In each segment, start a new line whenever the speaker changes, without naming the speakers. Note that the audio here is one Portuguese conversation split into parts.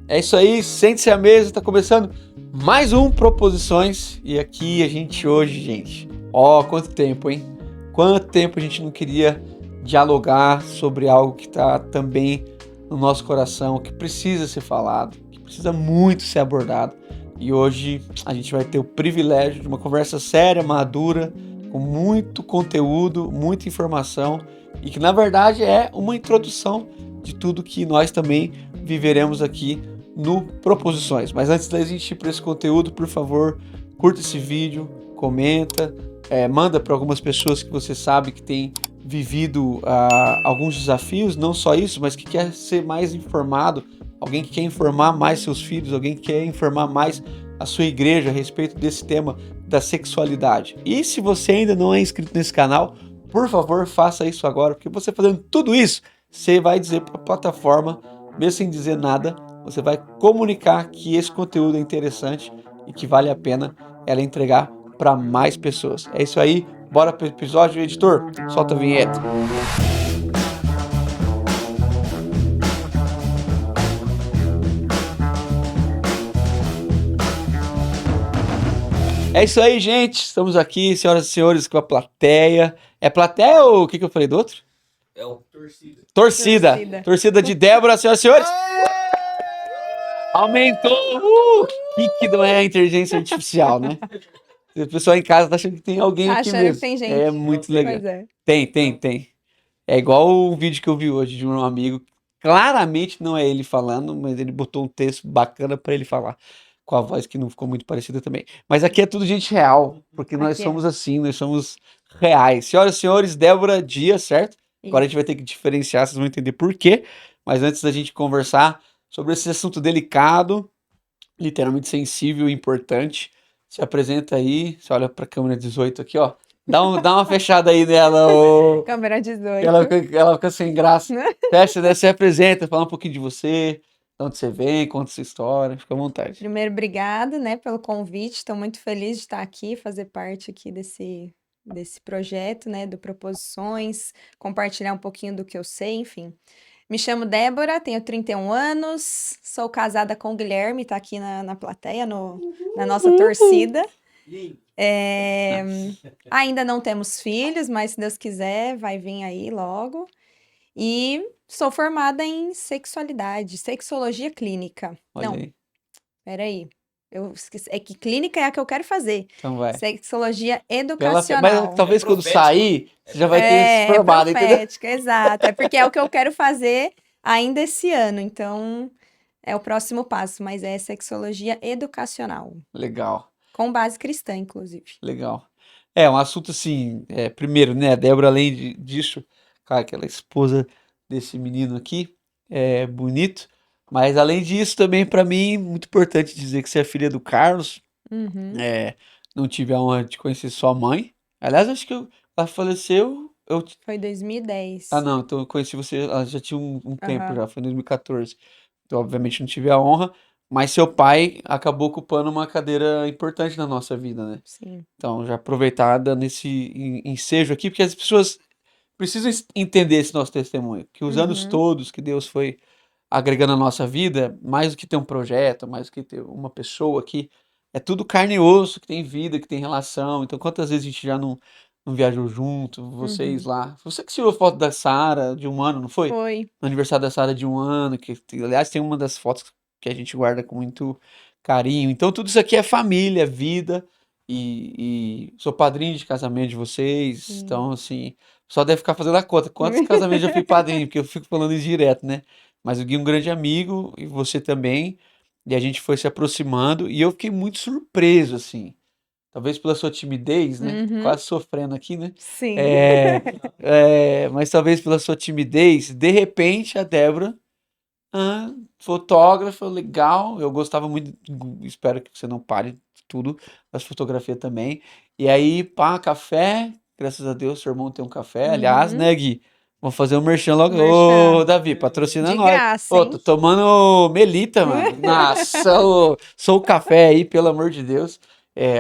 É isso aí, sente-se à mesa, tá começando mais um Proposições. E aqui a gente hoje, gente, quanto tempo, hein? Quanto tempo a gente não queria dialogar sobre algo que tá também no nosso coração, que precisa ser falado, que precisa muito ser abordado. E hoje a gente vai ter o privilégio de uma conversa séria, madura, com muito conteúdo, muita informação e que na verdade é uma introdução de tudo que nós também viveremos aqui no Proposições. Mas antes da gente ir para esse conteúdo, por favor, curta esse vídeo, comenta, manda para algumas pessoas que você sabe que tem vivido alguns desafios, não só isso, mas que quer ser mais informado, alguém que quer informar mais seus filhos, alguém que quer informar mais a sua igreja a respeito desse tema da sexualidade. E se você ainda não é inscrito nesse canal, por favor, faça isso agora, porque você fazendo tudo isso, você vai dizer para a plataforma, mesmo sem dizer nada, você vai comunicar que esse conteúdo é interessante e que vale a pena ela entregar para mais pessoas. É isso aí, bora para o episódio, editor, solta a vinheta. É isso aí, gente. Estamos aqui, senhoras e senhores, com a plateia. É plateia ou o que eu falei do outro?
É o torcida.
Torcida de Débora, senhoras e senhores. Aumentou! Que não é a inteligência artificial, né? O pessoal em casa tá achando que tem alguém aqui
Achando
mesmo.
que tem gente.
É muito legal.
Pois é.
Tem. É igual o vídeo que eu vi hoje de um amigo. Claramente não é ele falando, mas ele botou um texto bacana pra ele falar. Com a voz que não ficou muito parecida também. Mas aqui é tudo gente real, porque nós
Aqui é.
somos assim, nós somos reais. Senhoras e senhores, Débora Dias, certo? Agora a gente vai ter que diferenciar, vocês vão entender por quê. Mas antes da gente conversar sobre esse assunto delicado, literalmente sensível e importante, se apresenta aí, você olha pra câmera 18 aqui, ó. Dá uma fechada aí nela, ô.
Câmera 18.
Ela fica sem graça. Fecha, né? Se apresenta, fala um pouquinho de você, de onde você vem, conta sua história, fica à vontade.
Primeiro, obrigada, né, pelo convite. Estou muito feliz de estar aqui, fazer parte aqui desse projeto, né, do Proposições, compartilhar um pouquinho do que eu sei, enfim. Me chamo Débora, tenho 31 anos, sou casada com o Guilherme, está aqui na plateia, na nossa torcida. Ainda não temos filhos, mas se Deus quiser, vai vir aí logo. E sou formada em sexologia clínica.
Olha
Não,
aí.
peraí. Eu esqueci. É que clínica é a que eu quero fazer.
Então vai.
Sexologia educacional.
Mas talvez quando
profético.
sair, você já vai ter se formado, entendeu?
Profética, exato. É porque é o que eu quero fazer ainda esse ano. Então, é o próximo passo, mas é sexologia educacional.
Legal.
Com base cristã, inclusive.
Legal. É um assunto assim, primeiro, né, a Débora, além disso, claro que ela é esposa desse menino aqui, é bonito, mas além disso também para mim, muito importante dizer que você é filha do Carlos,
Uhum.
não tive a honra de conhecer sua mãe, aliás, acho que ela faleceu,
Foi 2010.
não, então eu conheci você, ela já tinha um tempo
Aham.
já, foi em 2014, então obviamente não tive a honra, mas seu pai acabou ocupando uma cadeira importante na nossa vida, né?
Sim.
Então, já aproveitar dando esse ensejo aqui, porque as pessoas precisam entender esse nosso testemunho, que os anos
Uhum.
todos que Deus foi agregando na nossa vida, mais do que ter um projeto, mais do que ter uma pessoa aqui, é tudo carne e osso, que tem vida, que tem relação. Então, quantas vezes a gente já não viajou junto, vocês lá. Você que tirou foto da Sara de 1 ano, não foi?
Foi.
No aniversário da Sara de 1 ano, que aliás tem uma das fotos que a gente guarda com muito carinho. Então, tudo isso aqui é família, vida. E sou padrinho de casamento de vocês,
Sim.
então assim, só deve ficar fazendo a conta. Quantos casamentos eu já fui padrinho, porque eu fico falando isso direto, né? Mas o Gui é um grande amigo, e você também, e a gente foi se aproximando, e eu fiquei muito surpreso, assim, talvez pela sua timidez, né?
Uhum.
Quase sofrendo aqui, né?
Sim.
Mas talvez pela sua timidez, de repente a Débora, fotógrafa, legal, eu gostava muito, espero que você não pare tudo, das fotografias também. E aí, pá, café, graças a Deus, seu irmão tem um café. Aliás,
Uhum.
né, Gui? Vamos fazer um merchan logo.
Merchan.
Ô, Davi, patrocina
De
nós.
graça,
Ô,
hein?
tô tomando Melita, mano. Nossa, sou o café aí, pelo amor de Deus.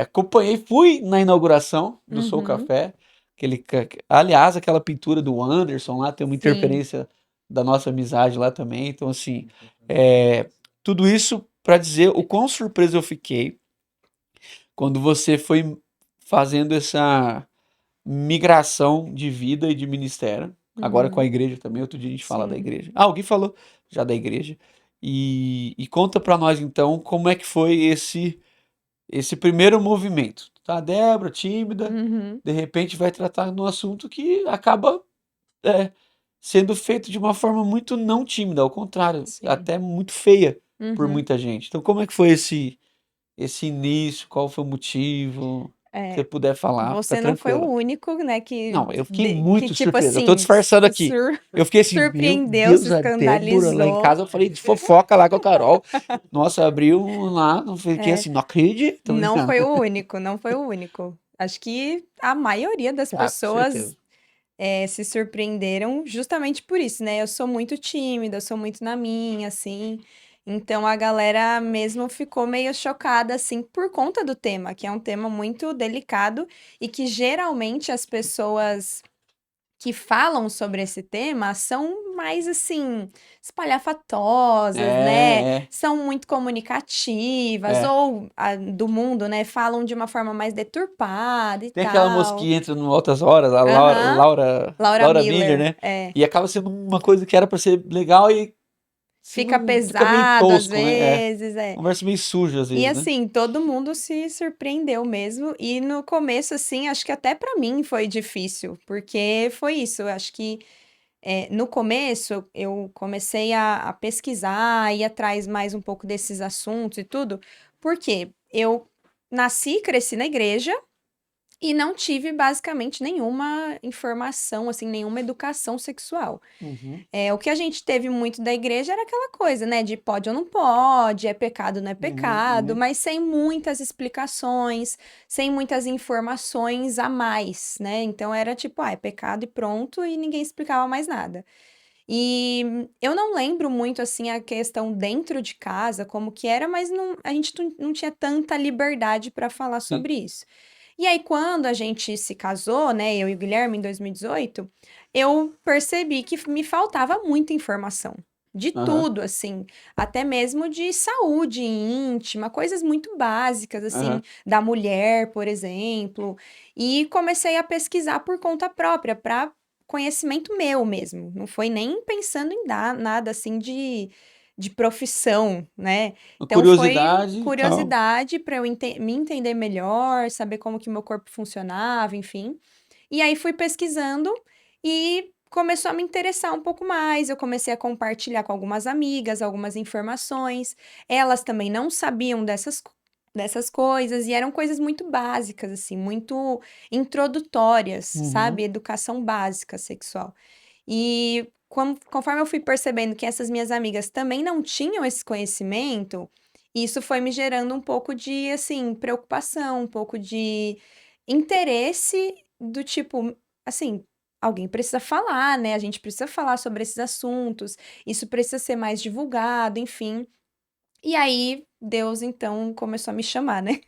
Acompanhei, fui na inauguração do Sou
Uhum.
Café. Aliás, aquela pintura do Anderson lá tem uma
Sim.
interferência da nossa amizade lá também. Então, assim, é, tudo isso para dizer o quão surpreso eu fiquei quando você foi fazendo essa migração de vida e de ministério. Agora com a
Uhum.
igreja também, outro dia a gente fala da
Sim.
igreja. Alguém falou já da igreja. E conta para nós então como é que foi esse primeiro movimento. Tá, Débora, tímida,
Uhum.
de repente vai tratar de um assunto que acaba é, sendo feito de uma forma muito não tímida, ao contrário,
Sim.
até muito feia por
Uhum.
muita gente. Então, como é que foi esse início? Qual foi o motivo? Se você
É,
puder falar, fica
você não foi o
tranquila.
único, né,
Não, eu fiquei
que
muito
tipo
surpreso. Eu tô
assim,
disfarçando aqui. Eu fiquei assim, meu
surpreendeu, se
Deus, a Débora lá em
escandalizou.
casa, eu falei de fofoca lá com a Carol. Nossa, abriu lá, não fiquei
É,
assim, não acredito. Tô
não
brincando.
foi o único, não foi o único. Acho que a maioria das
Ah, com
pessoas
certeza.
se surpreenderam justamente por isso, né? Eu sou muito tímida, eu sou muito na minha, assim. Então a galera mesmo ficou meio chocada, assim, por conta do tema, que é um tema muito delicado e que geralmente as pessoas que falam sobre esse tema são mais assim, espalhafatosas, né?
É,
São muito comunicativas,
é.
ou do mundo, né? Falam de uma forma mais deturpada e
Tem aquela
tal.
mosquinha entrando altas horas, a
Aham. Laura
Laura Miller,
Miller,
né?
é.
E acaba sendo uma coisa que era pra ser legal e
Fica
fica meio
pesado às
tosco, né? É.
vezes, é.
Conversa meio suja às
E
vezes, né?
assim, todo mundo se surpreendeu mesmo. E no começo, assim, acho que até pra mim foi difícil, porque foi isso. Eu acho que no começo eu comecei a pesquisar, ir atrás mais um pouco desses assuntos e tudo, porque eu nasci e cresci na igreja. E não tive basicamente nenhuma informação, assim, nenhuma educação sexual.
Uhum,
O que a gente teve muito da igreja era aquela coisa, né, de pode ou não pode, é pecado ou não é
uhum,
pecado,
uhum.
mas sem muitas explicações, sem muitas informações a mais, né? Então era tipo, é pecado e pronto, e ninguém explicava mais nada. E eu não lembro muito assim a questão dentro de casa, como que era, mas a gente não tinha tanta liberdade para falar
Sim.
sobre isso. E aí, quando a gente se casou, né, eu e o Guilherme, em 2018, eu percebi que me faltava muita informação. De
Aham,
tudo, assim, até mesmo de saúde íntima, coisas muito básicas, assim,
aham.
da mulher, por exemplo. E comecei a pesquisar por conta própria, para conhecimento meu mesmo. Não foi nem pensando em dar nada assim de profissão, né?
Uma
Então foi
curiosidade e tal.
curiosidade para eu me entender melhor, saber como que meu corpo funcionava, enfim. E aí fui pesquisando e começou a me interessar um pouco mais. Eu comecei a compartilhar com algumas amigas algumas informações. Elas também não sabiam dessas coisas e eram coisas muito básicas, assim, muito introdutórias,
Uhum.
sabe? Educação básica sexual. E conforme eu fui percebendo que essas minhas amigas também não tinham esse conhecimento, isso foi me gerando um pouco de, assim, preocupação, um pouco de interesse do tipo, assim, alguém precisa falar, né? A gente precisa falar sobre esses assuntos, isso precisa ser mais divulgado, enfim. E aí, Deus então começou a me chamar, né?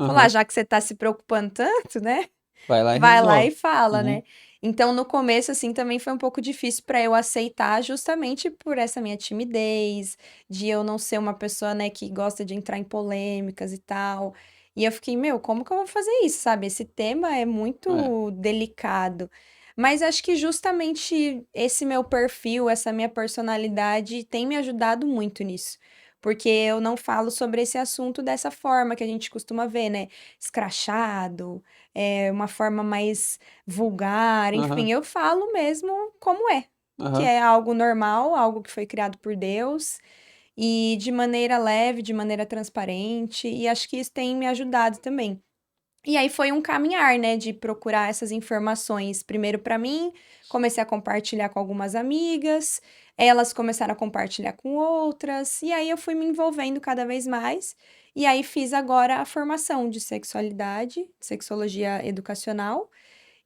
Falou: "Ah,
Aham.
já que você tá se preocupando tanto, né?
Vai lá e
Vai lá e
resolve.
fala,
Uhum.
né?" Então, no começo, assim, também foi um pouco difícil para eu aceitar, justamente por essa minha timidez, de eu não ser uma pessoa, né, que gosta de entrar em polêmicas e tal. E eu fiquei, meu, como que eu vou fazer isso, sabe? Esse tema é
É.
muito delicado. Mas acho que justamente esse meu perfil, essa minha personalidade tem me ajudado muito nisso. Porque eu não falo sobre esse assunto dessa forma que a gente costuma ver, né? Escrachado, uma forma mais vulgar,
Aham,
enfim, eu falo mesmo como é, que
aham.
é algo normal, algo que foi criado por Deus e de maneira leve, de maneira transparente, e acho que isso tem me ajudado também. E aí foi um caminhar, né, de procurar essas informações primeiro para mim, comecei a compartilhar com algumas amigas, elas começaram a compartilhar com outras, e aí eu fui me envolvendo cada vez mais. E aí fiz agora a formação de sexualidade, sexologia educacional,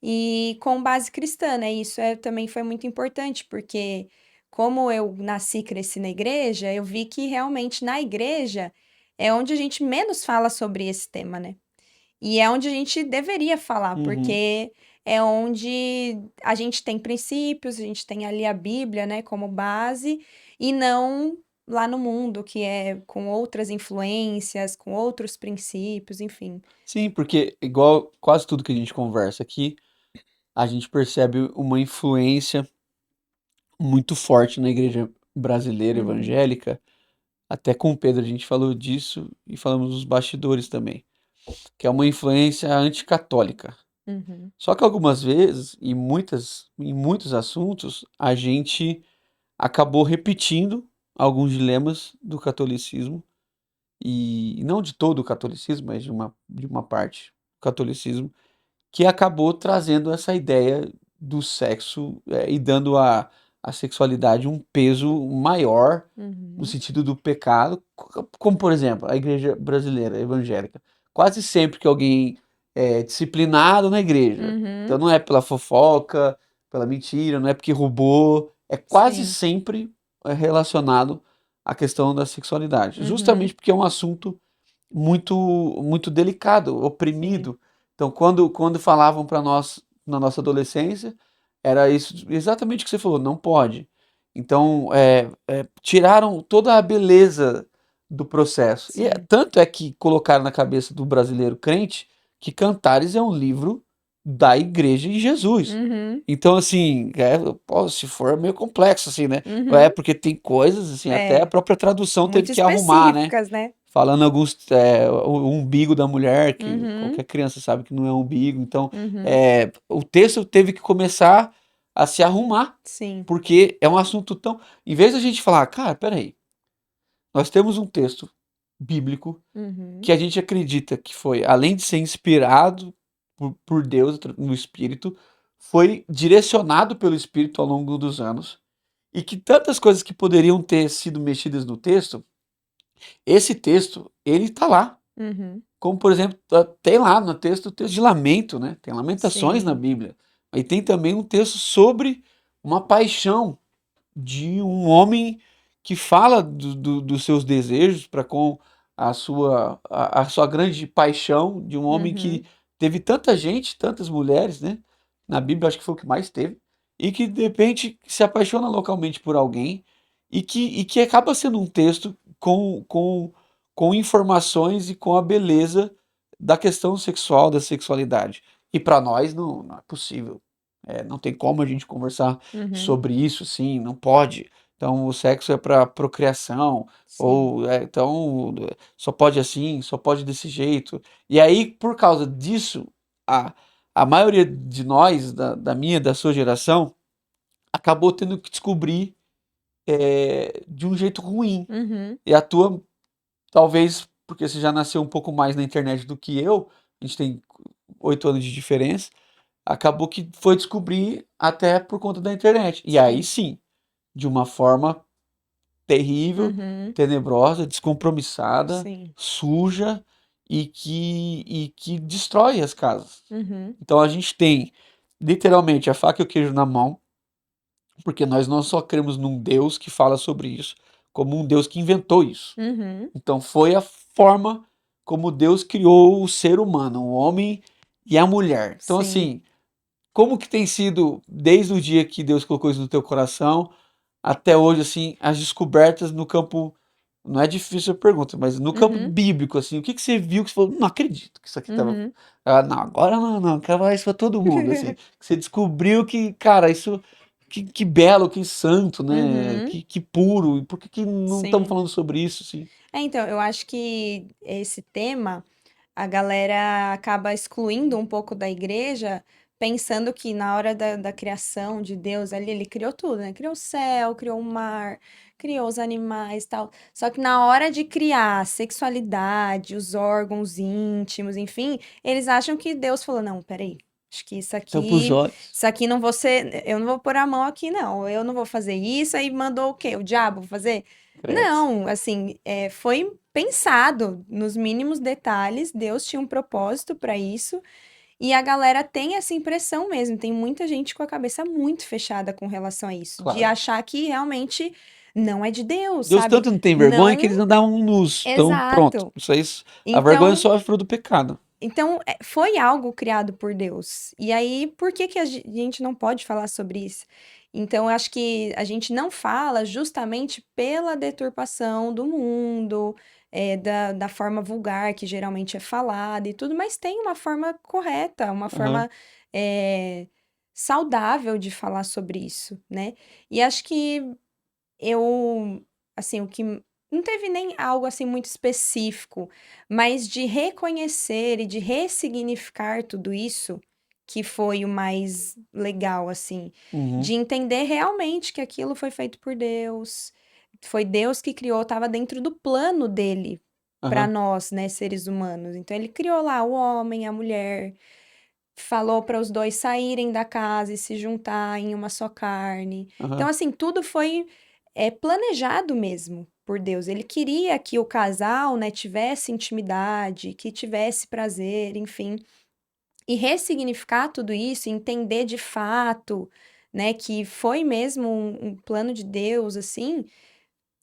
e com base cristã, né? Isso também foi muito importante, porque como eu nasci e cresci na igreja, eu vi que realmente na igreja é onde a gente menos fala sobre esse tema, né? E é onde a gente deveria falar,
Uhum.
porque é onde a gente tem princípios, a gente tem ali a Bíblia, né, como base, e não lá no mundo, que é com outras influências, com outros princípios, enfim.
Sim, porque igual quase tudo que a gente conversa aqui, a gente percebe uma influência muito forte na igreja brasileira
Uhum,
evangélica. Até com o Pedro a gente falou disso e falamos dos bastidores também, que é uma influência anticatólica.
uhum,
Só que algumas vezes, em muitos assuntos, a gente acabou repetindo alguns dilemas do catolicismo, e não de todo o catolicismo, mas de uma parte do catolicismo, que acabou trazendo essa ideia do sexo, e dando a sexualidade um peso maior no
uhum,
sentido do pecado, como por exemplo a igreja brasileira evangélica. Quase sempre que alguém é disciplinado na igreja, então
uhum,
não é pela fofoca, pela mentira, não é porque roubou, é quase
sim,
sempre relacionado à questão da sexualidade,
uhum,
justamente porque é um assunto muito muito delicado,
sim,
oprimido. Então, quando falavam para nós na nossa adolescência, era isso exatamente o que você falou, não pode. Então, tiraram toda a beleza do processo. E
sim,
tanto é que colocaram na cabeça do brasileiro crente que Cantares é um livro da Igreja de Jesus.
uhum,
Então, assim, pô, se for é meio complexo, assim, né? É
uhum,
porque tem coisas, assim, até a
é,
própria tradução teve
muito
que arrumar, né?
específicas, né?
Falando alguns, o umbigo da mulher, que
Uhum,
qualquer criança sabe que não é um umbigo. Então,
uhum,
o texto teve que começar a se arrumar,
sim,
porque é um assunto tão. Em vez da gente falar, cara, peraí, nós temos um texto bíblico
uhum,
que a gente acredita que foi, além de ser inspirado por Deus no Espírito, foi direcionado pelo Espírito ao longo dos anos, e que tantas coisas que poderiam ter sido mexidas no texto, esse texto, ele está lá.
uhum,
Como, por exemplo, tem lá no texto o texto de lamento, né? Tem lamentações na
sim,
Bíblia. E tem também um texto sobre uma paixão de um homem que fala dos seus desejos para com a sua grande paixão, de um homem que
uhum,
teve tanta gente, tantas mulheres, né? Na Bíblia acho que foi o que mais teve, e que de repente se apaixona localmente por alguém e que acaba sendo um texto com informações e com a beleza da questão sexual, da sexualidade. E para nós não é possível. Não tem como a gente conversar
uhum,
sobre isso, sim, não pode. Então o sexo é para procriação,
sim,
ou então só pode assim, só pode desse jeito. E aí, por causa disso, a, a maioria de nós, da minha, da sua geração, acabou tendo que descobrir de um jeito ruim.
uhum,
E a tua, talvez, porque você já nasceu um pouco mais na internet do que eu, a gente tem 8 anos de diferença, acabou que foi descobrir até por conta da internet. E aí
sim,
sim, de uma forma terrível,
uhum,
tenebrosa, descompromissada,
sim,
suja e que destrói as casas.
uhum,
Então a gente tem literalmente a faca e o queijo na mão, porque nós não só cremos num Deus que fala sobre isso, como um Deus que inventou isso.
uhum,
Então foi a forma como Deus criou o ser humano, o homem e a mulher. Então
sim,
assim, como que tem sido desde o dia que Deus colocou isso no teu coração até hoje, assim, as descobertas no campo, não é difícil a pergunta, mas no campo
uhum,
bíblico, assim, o que que você viu que você falou, não acredito que isso aqui tava,
uhum.
não, agora não, quero falar isso pra todo mundo, assim, que você descobriu que, cara, isso, que belo, que santo, né,
Uhum,
que puro, e por que que não estamos
sim.
falando sobre isso, assim?
Então, eu acho que esse tema a galera acaba excluindo um pouco da igreja, pensando que na hora da criação de Deus ali, ele criou tudo, né? Criou o céu, criou o mar, criou os animais e tal. Só que na hora de criar a sexualidade, os órgãos íntimos, enfim, eles acham que Deus falou: não, peraí. Acho que
Tampa os olhos.
isso aqui não vou ser, eu não vou pôr a mão aqui, não. Eu não vou fazer isso. Aí mandou o quê? O diabo fazer?
Credo.
Não, assim, foi pensado nos mínimos detalhes, Deus tinha um propósito para isso, e a galera tem essa impressão mesmo, tem muita gente com a cabeça muito fechada com relação a isso, de
Claro.
achar que realmente não é de Deus,
Deus
sabe?
tanto não tem vergonha que
Não,
eles andavam nus. Então, pronto.
exato.
Isso aí, a vergonha
Então,
só é fruto do pecado.
foi algo criado por Deus. E aí, por que que a gente não pode falar sobre isso? Então, eu acho que a gente não fala justamente pela deturpação do mundo, da forma vulgar que geralmente é falada e tudo, mas tem uma forma correta, uma
Aham,
forma eh, saudável de falar sobre isso, né? E acho que eu, assim, o que não teve nem algo assim muito específico, mas de reconhecer e de ressignificar tudo isso, que foi o mais legal, assim,
uhum,
de entender realmente que aquilo foi feito por Deus, foi Deus que criou, estava dentro do plano dele para
aham,
nós, né, seres humanos. Então ele criou lá o homem, a mulher, falou para os dois saírem da casa e se juntar em uma só carne. Então,
aham,
assim, tudo foi planejado mesmo por Deus. Ele queria que o casal, né, tivesse intimidade, que tivesse prazer, enfim. E ressignificar tudo isso, entender de fato, né, que foi mesmo um plano de Deus, assim,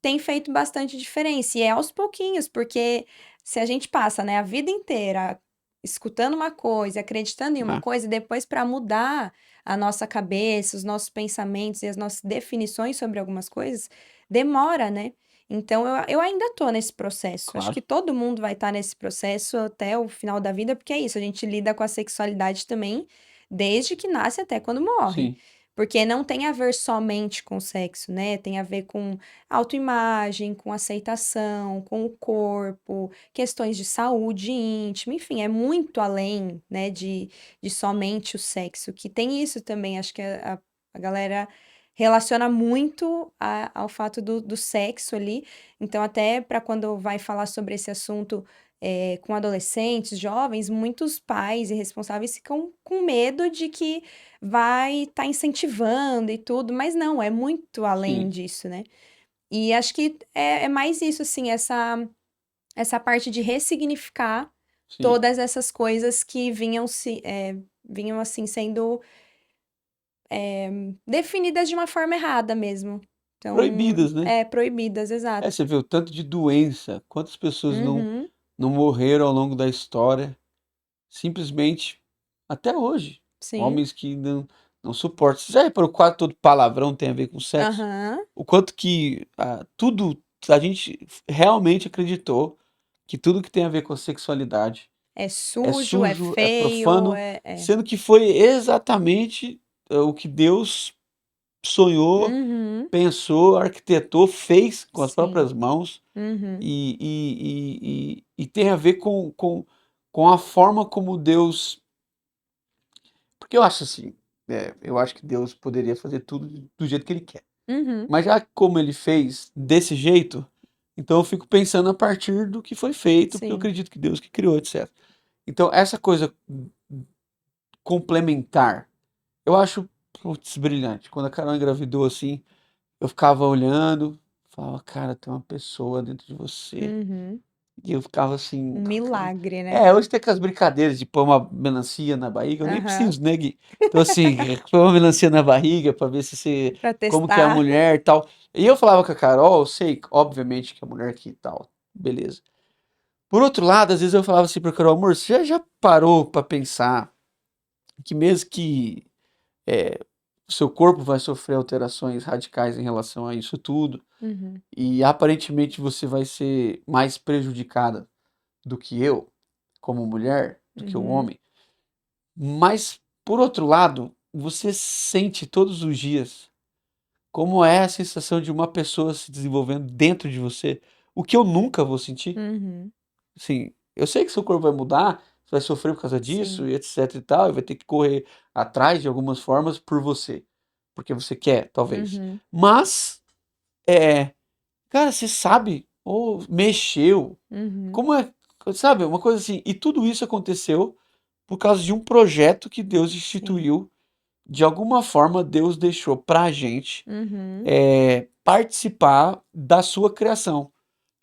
tem feito bastante diferença. E é aos pouquinhos, porque se a gente passa, né, a vida inteira escutando uma coisa, acreditando em uma
ah,
coisa, e depois para mudar a nossa cabeça, os nossos pensamentos e as nossas definições sobre algumas coisas, demora, né? Então eu ainda tô nesse processo. Acho
claro,
que todo mundo vai estar nesse processo até o final da vida, porque é isso, a gente lida com a sexualidade também desde que nasce até quando morre.
sim,
Porque não tem a ver somente com sexo, né? Tem a ver com autoimagem, com aceitação, com o corpo, questões de saúde íntima, enfim, é muito além, né, de somente o sexo, que tem isso também, acho que a galera relaciona muito ao fato do sexo ali, então até para quando vai falar sobre esse assunto com adolescentes, jovens, muitos pais e responsáveis ficam com medo de que vai estar incentivando e tudo, mas não, é muito além
sim,
disso, né? E acho que é mais isso, assim, essa parte de ressignificar
sim.
todas essas coisas que vinham, assim, sendo definidas de uma forma errada mesmo. Então,
Proibidas, né?
proibidas, exato.
Você vê o tanto de doença, quantas pessoas
Uhum,
não morreram ao longo da história, simplesmente até hoje.
sim,
Homens que não suportam. Você já reparou quase todo palavrão tem a ver com sexo?
aham.
O quanto que tudo a gente realmente acreditou que tudo que tem a ver com a sexualidade
É
é
sujo, é
sujo, é
feio,
profano, sendo que foi exatamente o que Deus sonhou,
Uhum,
pensou, arquitetou, fez com as
sim.
próprias mãos
Uhum,
e tem a ver com a forma como Deus. Porque eu acho assim, eu acho que Deus poderia fazer tudo do jeito que Ele quer.
uhum,
Mas já como Ele fez desse jeito, então eu fico pensando a partir do que foi feito, porque eu
sim.
acredito que Deus que criou, etc. Então essa coisa complementar, eu acho, putz, brilhante. Quando a Carol engravidou assim, eu ficava olhando, falava, cara, tem uma pessoa dentro de você.
Uhum.
E eu ficava assim,
Um
cara.
milagre, né?
Hoje tem aquelas brincadeiras de pôr uma melancia na barriga, eu nem
Aham.
preciso, né, Gui? Então, assim, pôr uma melancia na barriga pra ver se você.
Pra
Como que é a
testar.
mulher e tal. E eu falava com a Carol, eu sei, obviamente, que a mulher aqui e tal, beleza. Por outro lado, às vezes eu falava assim pra Carol, amor, você já parou pra pensar que mesmo que o seu corpo vai sofrer alterações radicais em relação a isso tudo,
Uhum,
e aparentemente você vai ser mais prejudicada do que eu, como mulher, do que o
uhum,
homem, mas por outro lado, você sente todos os dias como é a sensação de uma pessoa se desenvolvendo dentro de você, o que eu nunca vou sentir.
uhum.
Assim, eu sei que seu corpo vai mudar, você vai sofrer por causa disso
Sim.
e etc e tal, e vai ter que correr atrás de algumas formas por você, porque você quer, talvez.
Uhum,
Mas, é, cara, você sabe, ou mexeu,
uhum.
como é, sabe, uma coisa assim, e tudo isso aconteceu por causa de um projeto que Deus
Sim.
instituiu. De alguma forma, Deus deixou pra gente
Uhum.
participar da sua criação.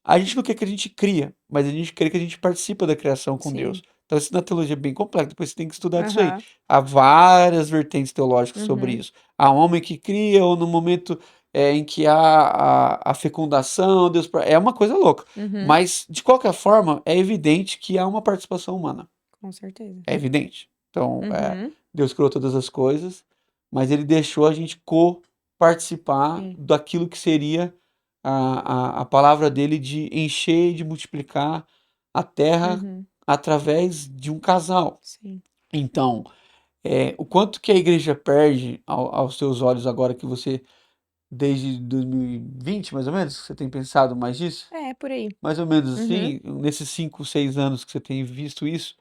A gente não quer que a gente cria, mas a gente quer que a gente participa da criação com Deus.
Sim.
Então, isso na teologia é bem complexo, depois você tem que estudar disso aí.
Aham.
Há várias vertentes teológicas sobre
Uhum.
isso. Há homem que cria, ou no momento em que há a fecundação, Deus. É uma coisa louca.
Uhum.
Mas, de qualquer forma, é evidente que há uma participação humana.
Com certeza.
É evidente. Então,
Uhum.
Deus criou todas as coisas, mas ele deixou a gente co-criar. participar
Sim.
daquilo que seria a palavra dele de encher e de multiplicar a terra
Uhum.
através de um casal.
Sim.
Então, o quanto que a igreja perde aos seus olhos agora que você, desde 2020, mais ou menos, você tem pensado mais nisso?
É, por aí.
Mais ou menos
Uhum.
assim, nesses 5, 6 anos que você tem visto isso,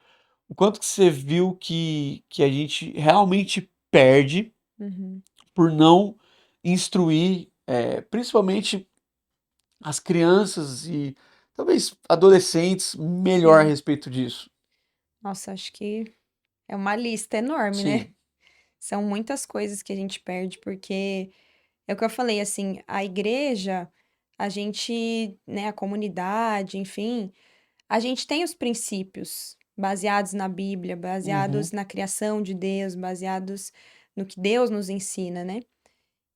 o quanto que você viu que a gente realmente perde
Uhum.
por não instruir, principalmente as crianças e talvez adolescentes melhor a
Sim.
respeito disso?
Nossa, acho que é uma lista enorme, né?
Sim.
São muitas coisas que a gente perde, porque é o que eu falei, assim, a igreja, a gente, né, a comunidade, enfim, a gente tem os princípios baseados na Bíblia, baseados
Uhum,
na criação de Deus, baseados no que Deus nos ensina, né?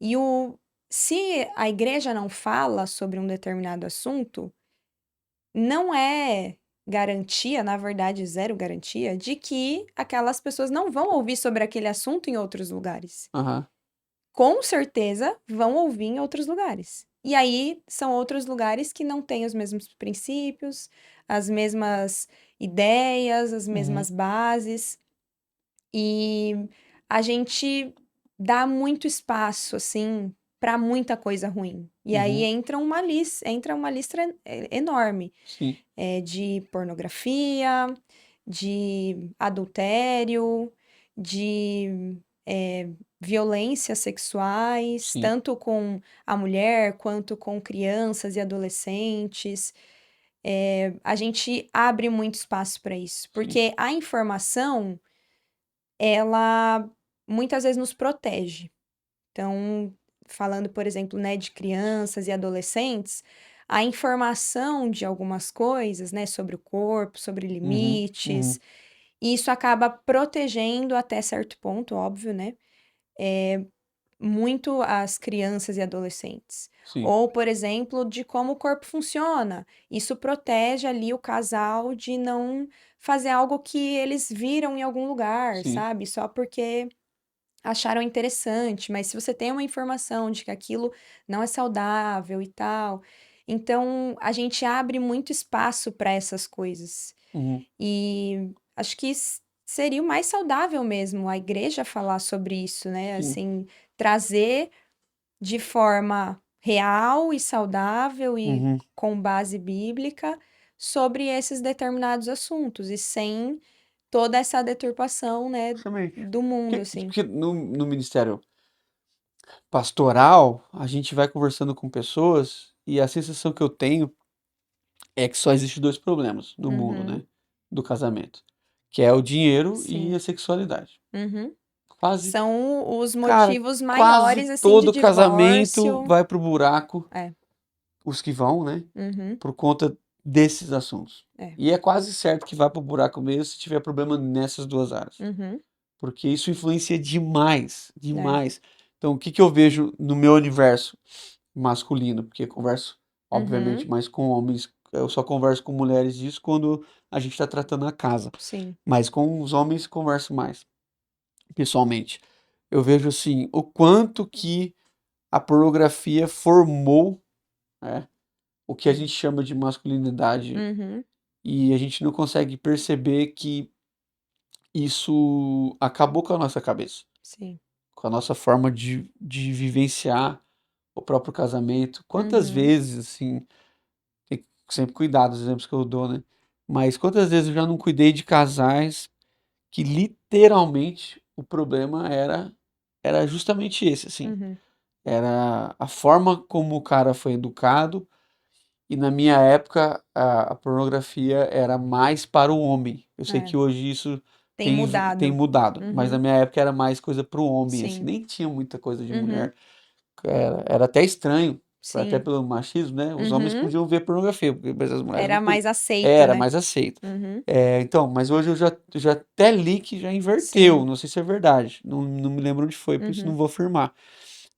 E o se a igreja não fala sobre um determinado assunto, não é garantia, na verdade, zero garantia, de que aquelas pessoas não vão ouvir sobre aquele assunto em outros lugares.
aham,
Com certeza vão ouvir em outros lugares. E aí são outros lugares que não têm os mesmos princípios, as mesmas ideias, as
uhum,
mesmas bases. E a gente dá muito espaço, assim, para muita coisa ruim. E aí
uhum,
entra uma lista enorme,
sim,
de pornografia, de adultério, de violências sexuais,
sim,
tanto com a mulher quanto com crianças e adolescentes. A gente abre muito espaço para isso,
sim,
porque a informação ela muitas vezes nos protege. Então, falando, por exemplo, né, de crianças e adolescentes, a informação de algumas coisas, né, sobre o corpo, sobre
uhum,
limites,
uhum,
e isso acaba protegendo até certo ponto, óbvio, né, muito as crianças e adolescentes.
sim,
Ou, por exemplo, de como o corpo funciona. Isso protege ali o casal de não fazer algo que eles viram em algum lugar,
sim,
sabe? Só porque acharam interessante, mas se você tem uma informação de que aquilo não é saudável e tal, então a gente abre muito espaço para essas coisas.
uhum,
E acho que seria o mais saudável mesmo a igreja falar sobre isso, né?
sim,
Assim, trazer de forma real e saudável e
uhum.
com base bíblica sobre esses determinados assuntos e sem toda essa deturpação, né,
Justamente.
do mundo, assim.
Porque no ministério pastoral, a gente vai conversando com pessoas e a sensação que eu tenho é que só existe dois problemas no mundo,
Uhum,
né, do casamento, que é o dinheiro e
sim.
a sexualidade.
Uhum.
Quase,
São os
cara,
motivos
quase
maiores, assim, de
todo casamento
divórcio.
vai pro buraco,
É.
os que vão, né,
Uhum.
por conta desses assuntos.
É.
E é quase certo que vai pro buraco mesmo se tiver problema nessas duas áreas.
Uhum.
Porque isso influencia demais,
É.
demais. Então, o que que eu vejo no meu universo masculino? Porque eu converso, obviamente,
Uhum.
mais com homens. Eu só converso com mulheres disso quando a gente está tratando a casa.
Sim.
Mas com os homens converso mais, pessoalmente. Eu vejo assim, o quanto que a pornografia formou, né, o que a
É.
gente chama de masculinidade
Uhum.
e a gente não consegue perceber que isso acabou com a nossa cabeça.
Sim.
Com a nossa forma de vivenciar o próprio casamento. Quantas
Uhum.
vezes, assim, tem que sempre cuidar dos exemplos que eu dou, né? Mas quantas vezes eu já não cuidei de casais que literalmente o problema era justamente esse, assim.
Uhum.
Era a forma como o cara foi educado, e na minha época a pornografia era mais para o homem. Eu sei
É.
que hoje isso
Tem
tem
mudado.
mudado, mas na
Uhum.
minha época era mais coisa para o homem, assim,
Sim.
nem tinha muita coisa de
Uhum.
mulher. Era até estranho, até
Sim.
pelo machismo, né? Os homens
Uhum.
podiam ver pornografia, mas as mulheres não
Era
podiam.
mais aceito,
Era
né?
mais aceito.
Uhum.
Então, mas hoje eu já até li que já inverteu,
Sim.
não sei se é verdade, não me lembro onde foi, por isso não
Uhum.
vou afirmar.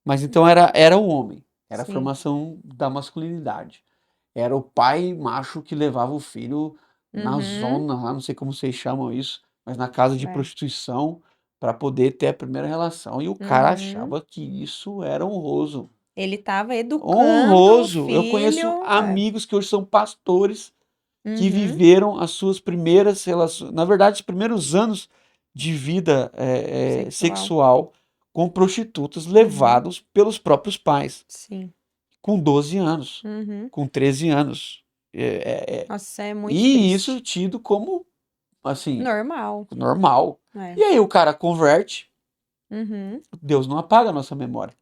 Mas então era o homem, era a
Sim.
formação da masculinidade. Era o pai macho que levava o filho na
Uhum.
zona lá, não sei como vocês chamam isso, mas na casa de
É.
prostituição, para poder ter a primeira relação. E o cara achava que isso era honroso.
Ele estava educando o
Honroso. Eu conheço
filho.
amigos que hoje são pastores que
Uhum,
viveram as suas primeiras relações, na verdade, os primeiros anos de vida
sexual.
sexual com prostitutas
Uhum,
levados pelos próprios pais,
sim.
com 12 anos,
Uhum.
com 13 anos.
Nossa, é muito
E isso
triste.
tido como, assim,
Normal.
normal.
É.
E aí o cara converte,
Uhum.
Deus não apaga a nossa memória.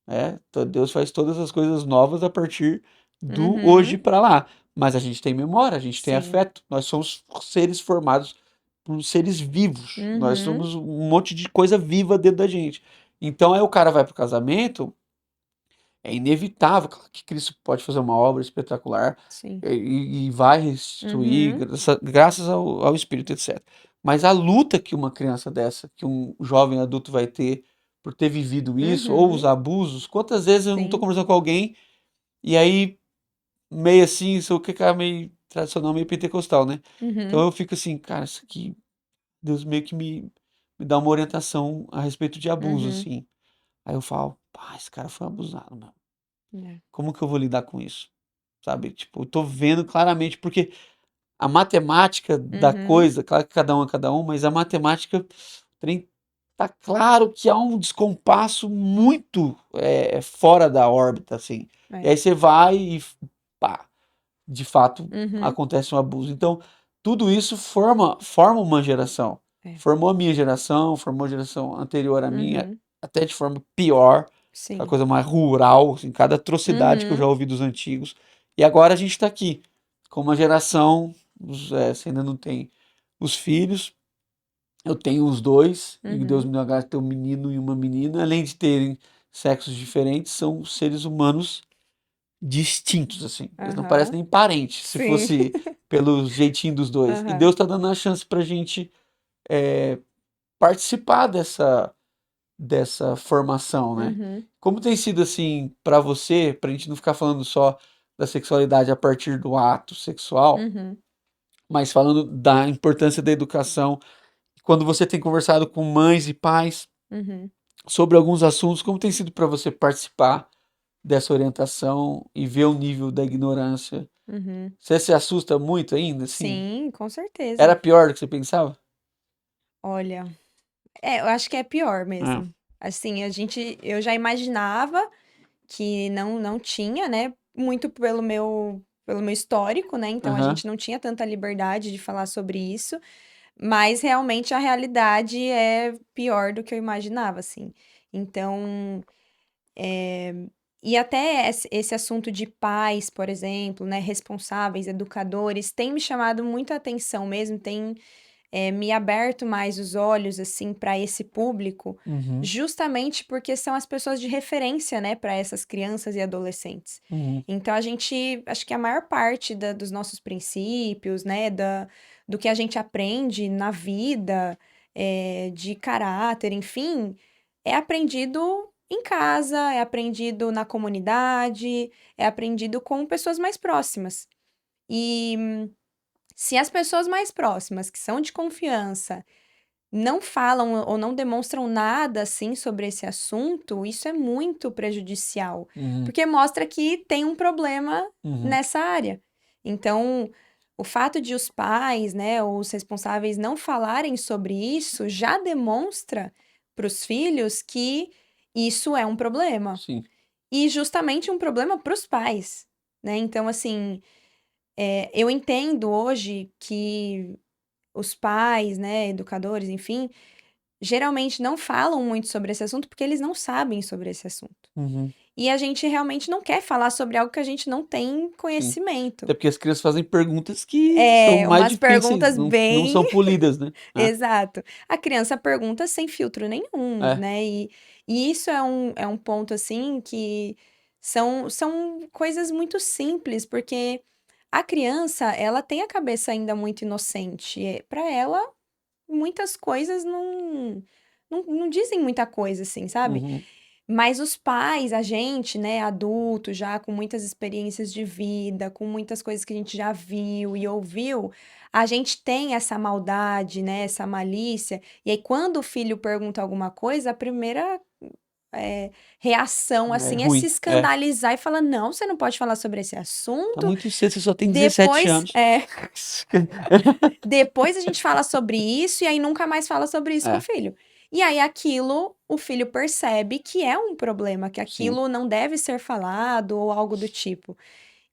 É.
Deus faz todas as coisas novas a partir do hoje
Uhum.
para lá. Mas a gente tem memória, a gente tem
Sim.
afeto. Nós somos seres formados por seres vivos. Nós
Uhum.
somos um monte de coisa viva dentro da gente. Então aí o cara vai pro casamento, é inevitável claro que Cristo pode fazer uma obra espetacular
Sim.
e vai restituir,
Uhum.
graças ao Espírito, etc. Mas a luta que uma criança dessa, que um jovem adulto vai ter por ter vivido isso, ou os
Uhum.
abusos, quantas vezes eu não estou
Sim.
conversando com alguém e aí, meio assim, sou o que é meio tradicional, meio pentecostal, né? Então
Uhum.
eu fico assim, cara, isso aqui, Deus meio que me dá uma orientação a respeito de abuso,
Uhum.
assim. Aí eu falo, pá, esse cara foi abusado, meu.
É.
Como que eu vou lidar com isso? Sabe? Tipo, eu tô vendo claramente, porque a matemática da
Uhum.
coisa, claro que cada um é cada um, mas a matemática, o trem tá claro que há um descompasso muito fora da órbita, assim. E
É.
aí você vai e, pá, de fato,
Uhum.
acontece um abuso. Então, tudo isso forma uma geração.
É.
Formou a minha geração, formou a geração anterior à minha,
Uhum.
até de forma pior, aquela
Sim.
coisa mais rural, assim, cada atrocidade que eu já
Uhum.
ouvi dos antigos. E agora a gente está aqui, com uma geração, você ainda não tem os filhos, eu tenho os dois, e Deus
Uhum.
me deu a graça de ter um menino e uma menina, além de terem sexos diferentes, são seres humanos distintos, assim. Eles não parecem
Aham.
nem parentes, se
Sim.
fosse pelo jeitinho dos dois. E
Aham.
Deus está dando a chance pra gente participar dessa formação, né?
Uhum.
Como tem sido assim pra você, pra gente não ficar falando só da sexualidade a partir do ato sexual,
Uhum.
mas falando da importância da educação, quando você tem conversado com mães e pais
Uhum.
sobre alguns assuntos, como tem sido pra você participar dessa orientação e ver o nível da ignorância?
Uhum.
Você se assusta muito ainda, assim?
Sim, com
Era
certeza.
pior do que você pensava?
Olha, eu acho que é pior
Ah,
mesmo. Assim, eu já imaginava que não tinha, né? Muito pelo meu histórico, né? Então a
aham,
gente não tinha tanta liberdade de falar sobre isso, mas realmente a realidade é pior do que eu imaginava, assim. Então, e até esse assunto de pais, por exemplo, né? Responsáveis, educadores, tem me chamado muita atenção mesmo, tem me aberto mais os olhos assim para esse público,
uhum,
justamente porque são as pessoas de referência, né, para essas crianças e adolescentes.
uhum,
Então a gente, acho que a maior parte dos nossos princípios, né, do que a gente aprende na vida, de caráter, enfim, é aprendido em casa, é aprendido na comunidade, é aprendido com pessoas mais próximas. E se as pessoas mais próximas, que são de confiança, não falam ou não demonstram nada assim sobre esse assunto, isso é muito prejudicial,
uhum,
porque mostra que tem um problema
uhum,
nessa área. Então, o fato de os pais, né, ou os responsáveis não falarem sobre isso já demonstra para os filhos que isso é um problema.
sim,
E justamente um problema para os pais, né? Então, assim, eu entendo hoje que os pais, né, educadores, enfim, geralmente não falam muito sobre esse assunto porque eles não sabem sobre esse assunto.
uhum,
E a gente realmente não quer falar sobre algo que a gente não tem
sim.
conhecimento.
Até porque as crianças fazem perguntas que são
É,
mais
umas
difíceis,
perguntas
não
bem.
são polidas, né? Ah,
Exato. A criança pergunta sem filtro nenhum,
é,
né? E isso é um ponto, assim, que são coisas muito simples, porque a criança, ela tem a cabeça ainda muito inocente. Para ela, muitas coisas não dizem muita coisa, assim, sabe?
uhum,
Mas os pais, a gente, né, adulto, já com muitas experiências de vida, com muitas coisas que a gente já viu e ouviu, a gente tem essa maldade, né, essa malícia. E aí, quando o filho pergunta alguma coisa, a primeira reação,
É
assim, é se
ruim. É.
escandalizar e falar: não, você não pode falar sobre esse
Tá
assunto.
muito cedo, você só tem 17
Depois,
anos.
depois a gente fala sobre isso e aí nunca mais fala sobre isso com o
É,
filho. E aí aquilo, o filho percebe que é um problema, que
sim.
aquilo não deve ser falado ou algo do tipo.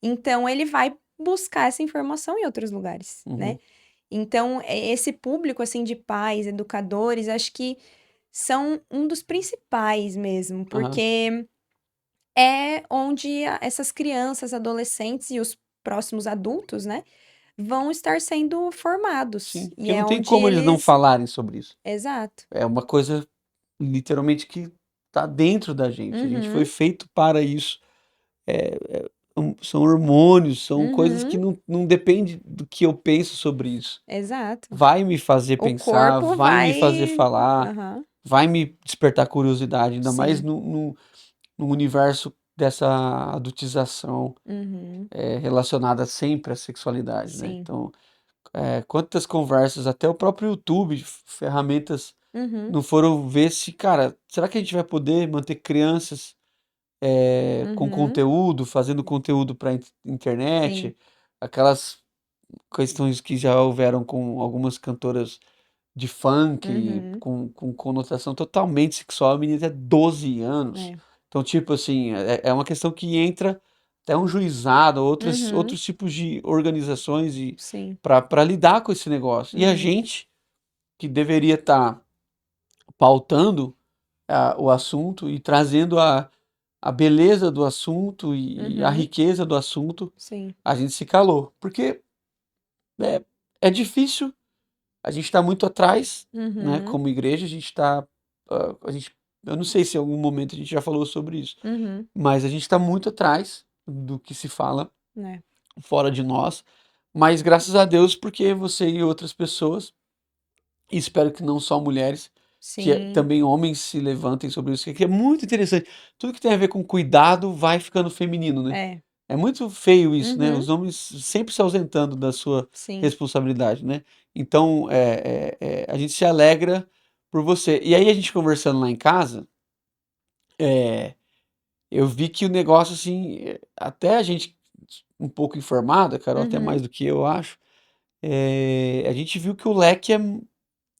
Então ele vai buscar essa informação em outros lugares, né?
Uhum.
Então, esse público assim de pais, educadores, acho que são um dos principais mesmo,
Aham.
porque é onde essas crianças, adolescentes e os próximos adultos, né, vão estar sendo formados.
Sim.
E
Porque não
é
tem
onde
como eles não
eles.
falarem sobre isso.
Exato.
É uma coisa literalmente que tá dentro da gente. A gente foi
Uhum,
feito para isso. São hormônios, são coisas
uhum,
que não depende do que eu penso sobre isso.
exato.
Vai me fazer
O
pensar,
corpo
vai me fazer
vai.
falar,
Aham,
vai me despertar curiosidade, ainda mais
sim.
no universo dessa adultização
Uhum,
relacionada sempre à sexualidade, né?
sim.
Então, quantas conversas, até o próprio YouTube, ferramentas
Uhum,
não foram ver se, cara, será que a gente vai poder manter crianças com
uhum,
conteúdo, fazendo conteúdo para
sim.
internet, aquelas questões que já houveram com algumas cantoras de funk,
Uhum,
com conotação totalmente sexual, a menina tem 12 anos.
é.
Então, tipo assim, é uma questão que entra até um juizado,
Uhum,
outros tipos de organizações e
sim.
para lidar com esse negócio. E a
Uhum,
gente, que deveria estar pautando o assunto e trazendo a beleza do assunto e a
uhum,
riqueza do assunto,
sim.
a gente se calou. Porque é, é difícil, a gente está muito atrás, né?
Uhum,
Como igreja, a gente está. A gente, eu não sei se em algum momento a gente já falou sobre isso,
uhum,
mas a gente está muito atrás do que se fala
né.
fora de nós. Mas graças a Deus, porque você e outras pessoas, e espero que não só mulheres, que
Sim.
também homens se levantem sobre isso, que é muito interessante. Tudo que tem a ver com cuidado vai ficando feminino, né?
É.
É muito feio isso, né?
Uhum,
Os homens sempre se ausentando da sua
sim.
responsabilidade, né? Então, a gente se alegra por você. E aí, a gente conversando lá em casa, é, eu vi que o negócio, assim, até a gente um pouco informada, Carol, até mais
Uhum.
do que eu acho, a gente viu que o leque é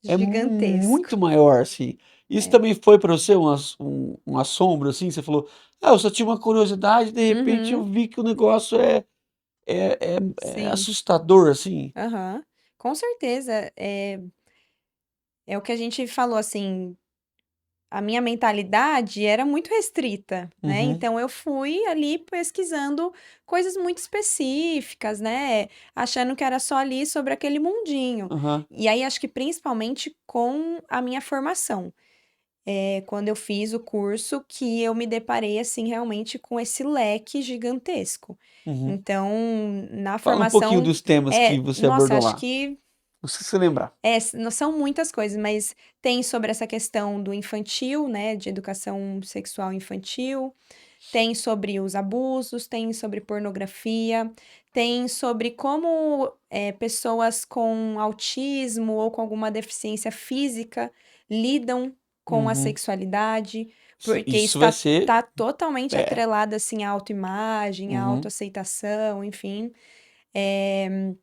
Gigantesco.
muito maior, assim. Isso
É.
também foi para você um assombro, assim? Você falou, eu só tinha uma curiosidade, de repente eu
Uhum.
vi que o negócio é
Sim.
assustador, assim.
Aham. Com certeza. É o que a gente falou, assim, a minha mentalidade era muito restrita, né?
Uhum,
Então eu fui ali pesquisando coisas muito específicas, né? Achando que era só ali sobre aquele mundinho.
aham,
E aí acho que principalmente com a minha formação. Quando eu fiz o curso que eu me deparei, assim, realmente com esse leque gigantesco.
uhum.
Então, na
Fala um pouquinho
formação,
dos temas que você
nossa,
abordou
acho
lá.
que
Não sei se você lembrar.
não são muitas coisas, mas tem sobre essa questão do infantil, né, de educação sexual infantil, tem sobre os abusos, tem sobre pornografia, tem sobre como pessoas com autismo ou com alguma deficiência física lidam com a
Uhum.
sexualidade, porque
Isso vai ser.
tá totalmente
É.
atrelado assim à autoimagem, à
Uhum,
autoaceitação, enfim. Eh,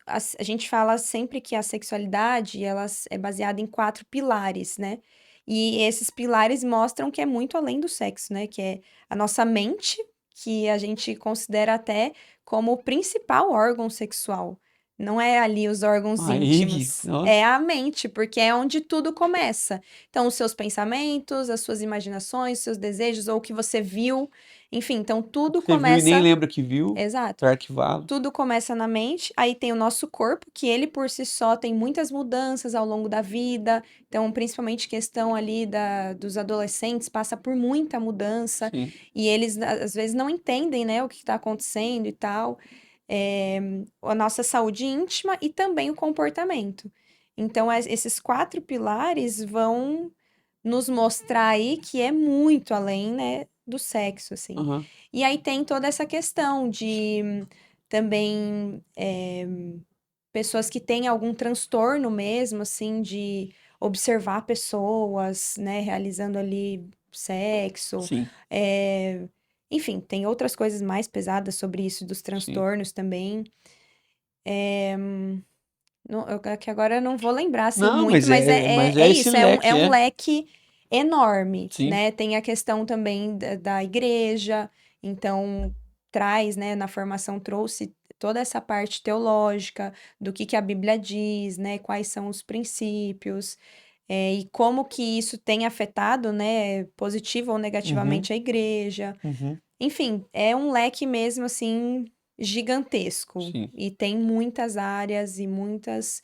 a gente fala sempre que a sexualidade é baseada em 4 pilares, né. E esses pilares mostram que é muito além do sexo, né, que é a nossa mente, que a gente considera até como o principal órgão sexual. Não é ali os órgãos
aí,
íntimos, é
nossa,
a mente, porque é onde tudo começa. Então os seus pensamentos, as suas imaginações, seus desejos ou o que você viu, enfim, então tudo
você viu e nem
começa.
lembra que viu,
Exato.
tá arquivado.
Tudo começa na mente, aí tem o nosso corpo, que ele por si só tem muitas mudanças ao longo da vida. Então, principalmente questão ali dos adolescentes, passa por muita mudança
Sim.
e eles às vezes não entendem, né, o que está acontecendo e tal. A nossa saúde íntima e também o comportamento. Então, esses 4 pilares vão nos mostrar aí que é muito além, né, do sexo, assim.
Aham.
E aí tem toda essa questão de também pessoas que têm algum transtorno mesmo, assim, de observar pessoas, né, realizando ali sexo.
Sim,
eh, Enfim, tem outras coisas mais pesadas sobre isso, dos
sim.
transtornos também. Que agora eu não vou lembrar assim
Não,
muito, mas
mas
é
é esse
isso, é
leque,
um
é.
leque enorme,
Sim.
né? Tem a questão também da igreja, então traz, né, na formação trouxe toda essa parte teológica do que a Bíblia diz, né? Quais são os princípios, e como que isso tem afetado, né, positiva ou
Uhum,
negativamente a igreja.
uhum,
Enfim, é um leque mesmo assim gigantesco
sim.
e tem muitas áreas e muitas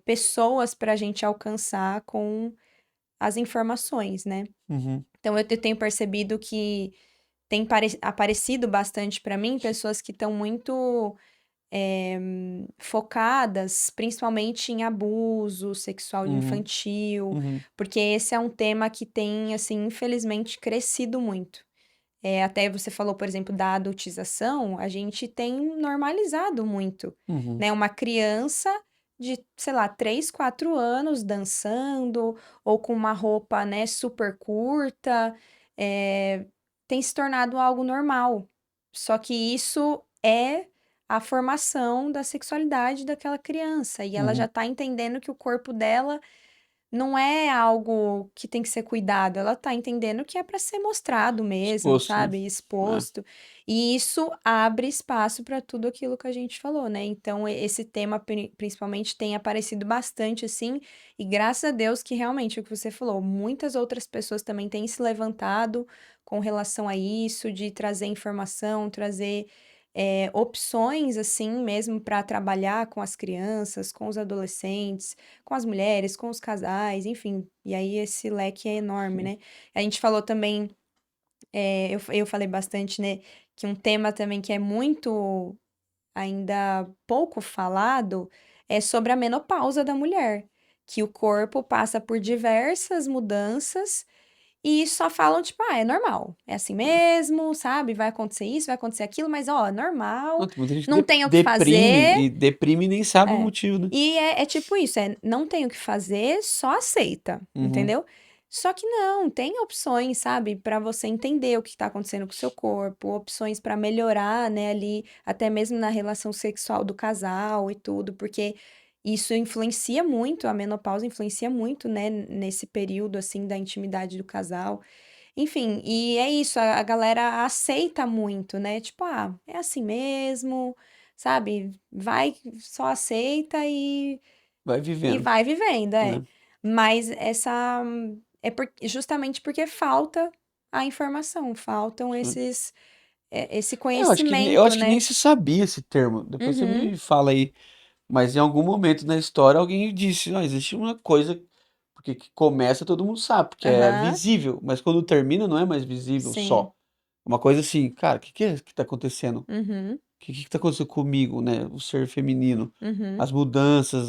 pessoas para a gente alcançar com as informações, né?
Uhum,
Então eu tenho percebido que tem aparecido bastante para mim pessoas que estão muito focadas principalmente em abuso sexual
uhum,
infantil,
uhum.
porque esse é um tema que tem, assim, infelizmente crescido muito. Até você falou, por exemplo, da adultização, a gente tem normalizado muito,
Uhum.
né? Uma criança de, sei lá, 3, 4 anos dançando ou com uma roupa, né, super curta, eh, tem se tornado algo normal. Só que isso é a formação da sexualidade daquela criança e ela já
Uhum.
tá entendendo que o corpo dela não é algo que tem que ser cuidado, ela tá entendendo que é para ser mostrado mesmo,
Exposto, né?
sabe,
É.
exposto. E isso abre espaço para tudo aquilo que a gente falou, né? Então, esse tema principalmente tem aparecido bastante assim, e graças a Deus que realmente é o que você falou, muitas outras pessoas também têm se levantado com relação a isso, de trazer informação, trazer opções assim mesmo para trabalhar com as crianças, com os adolescentes, com as mulheres, com os casais, enfim. E aí esse leque é enorme,
Sim.
né? A gente falou também, eu falei bastante, né, que um tema também que é muito ainda pouco falado é sobre a menopausa da mulher, que o corpo passa por diversas mudanças e só falam, tipo, é normal, é assim mesmo, sabe? Vai acontecer isso, vai acontecer aquilo, mas ó, é
Não,
normal,
tem muita gente que
não tem o que
deprime
fazer.
e deprime e nem sabe o
É.
motivo, né?
E é tipo isso, não tem o que fazer, só aceita,
Uhum.
entendeu? Só que não, tem opções, sabe, para você entender o que está acontecendo com o seu corpo, opções para melhorar, né, ali, até mesmo na relação sexual do casal e tudo, porque isso influencia muito, a menopausa influencia muito, né, nesse período, assim, da intimidade do casal. Enfim, e é isso, a galera aceita muito, né? Tipo, é assim mesmo, sabe? Vai, só aceita
Vai
e
vivendo,
vai vivendo, é.
né?
Mas justamente porque falta a informação, faltam
Sim.
esse
Eu
conhecimento,
acho que nem
né?
se sabia esse termo. Depois você
Uhum,
me fala aí. Mas em algum momento na história alguém disse, não, existe uma coisa, porque que começa todo mundo sabe, porque é
aham,
visível, mas quando termina não é mais visível
sim,
só. Uma coisa assim, cara, o que que é que tá acontecendo? O
uhum,
que tá acontecendo comigo, né? O ser feminino,
uhum.
as mudanças,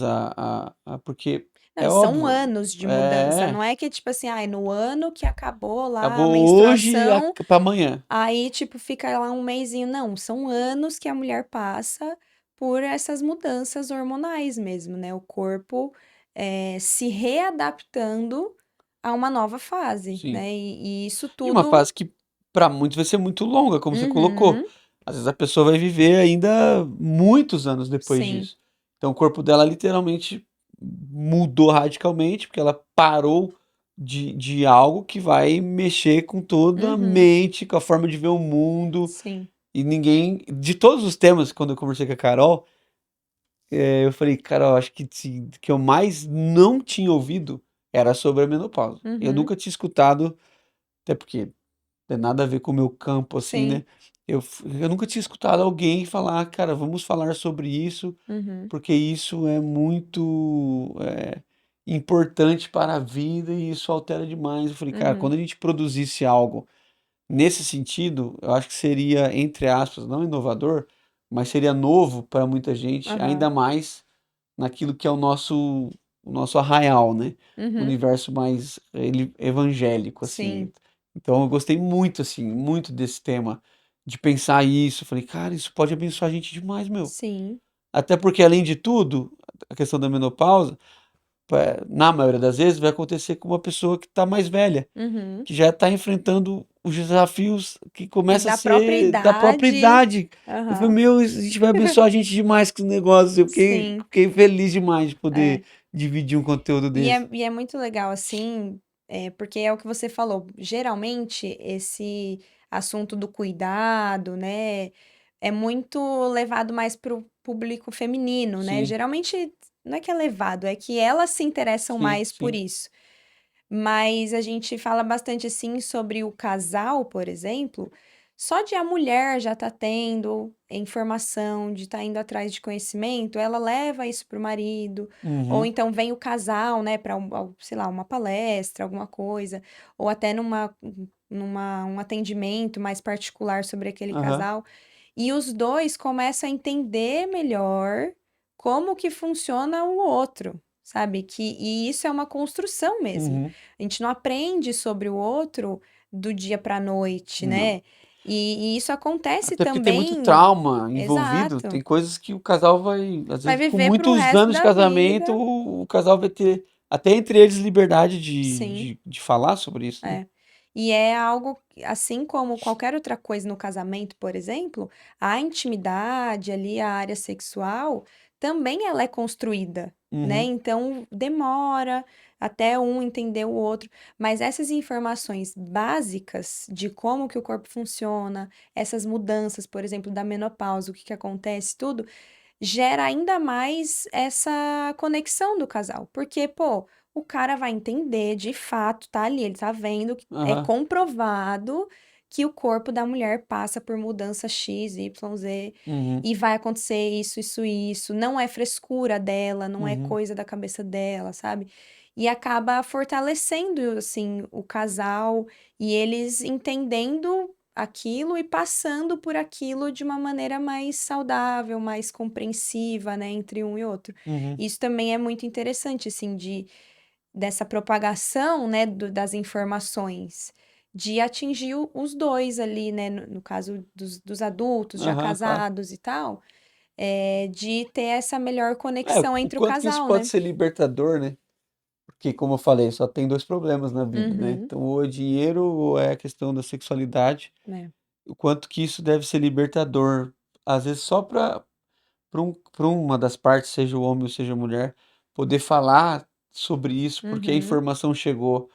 porque
Não,
é
e são
óbvio,
anos de mudança,
é,
não é que tipo assim, ai, no ano que acabou lá a
acabou hoje
menstruação.
pra amanhã.
Aí, tipo, fica lá um mesinho. Não, são anos que a mulher passa por essas mudanças hormonais mesmo, né? O corpo se readaptando a uma nova fase,
Sim.
né? E isso
E uma
tudo.
fase que para muitos vai ser muito longa, como você colocou.
Uhum,
Às vezes a pessoa vai viver ainda muitos anos depois
sim.
disso. Então o corpo dela literalmente mudou radicalmente, porque ela parou de algo que vai mexer com toda a
Uhum,
mente, com a forma de ver o mundo.
sim.
E ninguém. De todos os temas, quando eu conversei com a Carol, eu falei, Carol, acho que que eu mais não tinha ouvido era sobre a menopausa. Eu
Uhum,
nunca tinha escutado, até porque tem nada a ver com o meu campo, assim,
sim.
né? Eu nunca tinha escutado alguém falar, cara, vamos falar sobre isso,
Uhum,
porque isso é muito importante para a vida e isso altera demais. Eu falei, cara,
uhum,
quando a gente produzisse algo nesse sentido, eu acho que seria, entre aspas, não inovador, mas seria novo para muita gente, ainda
aham,
mais naquilo que é o nosso arraial, né? O
Uhum.
universo mais evangélico, assim.
Sim.
Então eu gostei muito, assim, muito desse tema, de pensar isso. Falei, cara, isso pode abençoar a gente demais, meu.
Sim.
Até porque, além de tudo, a questão da menopausa, na maioria das vezes, vai acontecer com uma pessoa que está mais velha,
Uhum.
que já está enfrentando os desafios que começa a
Da própria
ser da própria
idade.
idade. Eu falei,
Aham.
meu, a gente vai abençoar a gente demais com esse negócio. Eu fiquei,
Sim.
fiquei feliz demais de poder
É.
dividir um conteúdo desse.
E é muito legal, assim, porque é o que você falou. Geralmente, esse assunto do cuidado, né, é muito levado mais para o público feminino, né?
Sim,
Geralmente, não é que é levado, é que elas se interessam
sim,
mais por
sim.
isso. Mas a gente fala bastante assim sobre o casal, por exemplo, só de a mulher já tá tendo informação, de estar indo atrás de conhecimento, ela leva isso pro marido, ou
Uhum,
então vem o casal, né, para sei lá, uma palestra, alguma coisa, ou até um atendimento mais particular sobre aquele
aham,
casal, e os dois começam a entender melhor como que funciona o outro, sabe? E isso é uma construção mesmo.
uhum.
A gente não aprende sobre o outro do dia para a noite,
Não.
né? E isso acontece
Até porque tem muito
também,
trauma envolvido,
exato,
tem coisas que o casal vai, às
vai
vezes, por
viver pro
muitos
resto
anos de
da
casamento,
vida.
o casal vai ter, até entre eles, liberdade de,
Sim,
de falar sobre isso, né?
é. E é algo, assim como qualquer outra coisa no casamento, por exemplo, a intimidade ali, a área sexual, também ela é construída, né?
Uhum,
Então demora até um entender o outro, mas essas informações básicas de como que o corpo funciona, essas mudanças, por exemplo, da menopausa, o que que acontece, tudo, gera ainda mais essa conexão do casal. Porque, pô, o cara vai entender de fato, tá ali, ele tá vendo, é
aham,
comprovado que o corpo da mulher passa por mudança X, Y, Z,
uhum,
e vai acontecer isso, isso, isso. Não é frescura dela, não é
uhum,
coisa da cabeça dela, sabe? E acaba fortalecendo, assim, o casal e eles entendendo aquilo e passando por aquilo de uma maneira mais saudável, mais compreensiva, né, entre um e outro.
uhum.
Isso também é muito interessante, assim, dessa propagação, né, das informações, de atingir os dois ali, né, no caso dos adultos já
Aham, claro.
casados e tal, de ter essa melhor
É,
conexão
o
entre o
quanto que isso
casal,
pode
né?
ser libertador, né? Porque, como eu falei, só tem dois problemas na vida, né?
Uhum,
Então, ou é dinheiro ou é a questão da sexualidade.
né?
O quanto que isso deve ser libertador, às vezes só para uma das partes, seja o homem ou seja a mulher, poder falar sobre isso, porque a
Uhum,
informação chegou,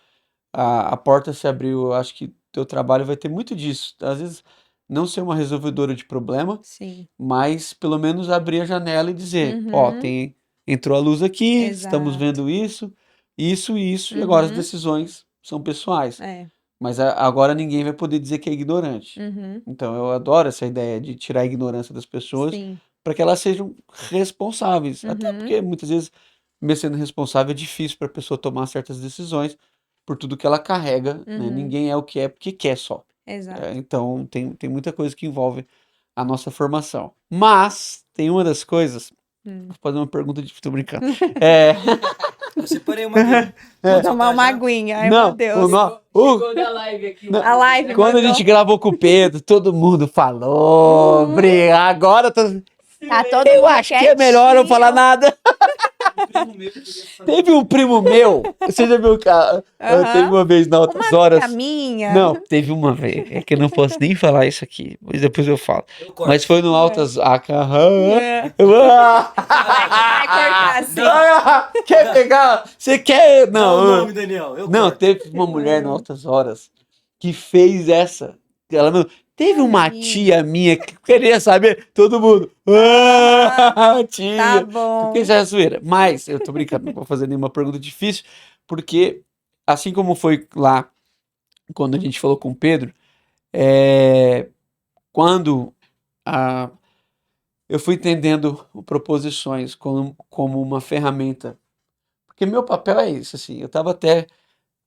a porta se abriu. Eu acho que teu trabalho vai ter muito disso. Às vezes, não ser uma resolvedora de problema,
sim.
mas pelo menos abrir a janela e dizer, ó,
Uhum,
entrou a luz aqui, estamos
exato.
vendo isso e isso, e agora as
Uhum,
decisões são pessoais.
é.
Mas agora ninguém vai poder dizer que é ignorante.
Uhum,
Então eu adoro essa ideia de tirar a ignorância das pessoas
sim.
para que elas sejam responsáveis. Até
Uhum,
porque muitas vezes, mesmo sendo responsável, é difícil para a pessoa tomar certas decisões por tudo que ela carrega, né?
uhum,
Ninguém é o que é porque quer só.
exato.
Então tem muita coisa que envolve a nossa formação. Mas tem uma das coisas.
Hum.
Vou fazer uma pergunta de. Tô brincando. É,
Eu separei uma aqui.
Vou
Pode
é,
tomar
soltar
uma
já?
aguinha. Ai, meu
não,
Deus.
Da live aqui
não,
A live
quando a gente
mandou.
gravou com o Pedro, todo mundo falou,
Uhum.
agora
Tá todo
eu
mundo
acho que é melhor eu falar
quietinho.
nada.
Um primo meu queria fazer.
Teve um primo meu, você já viu, cara, teve
Aham.
uma vez na
Uma
Altas
amiga
Horas.
minha.
Não, teve uma vez, é que eu não posso nem falar isso aqui, mas depois eu falo.
Eu
Mas
corto.
foi no
É.
Altas. Ah,
É. Vai cortar sim.
quer pegar? Você quer?
Dá o
Não,
nome, Daniel. Eu
não,
corto.
teve uma mulher no Altas Horas que fez essa. Ela não. Teve uma
Amiga.
tia minha que queria saber, todo mundo.
Aham. Tá
Tia! Porque
bom.
isso é zoeira. Mas, eu tô brincando, não vou fazer nenhuma pergunta difícil, porque, assim como foi lá, quando a gente falou com o Pedro, é, quando a, eu fui entendendo o proposições como uma ferramenta. Porque meu papel é isso, assim. Eu estava até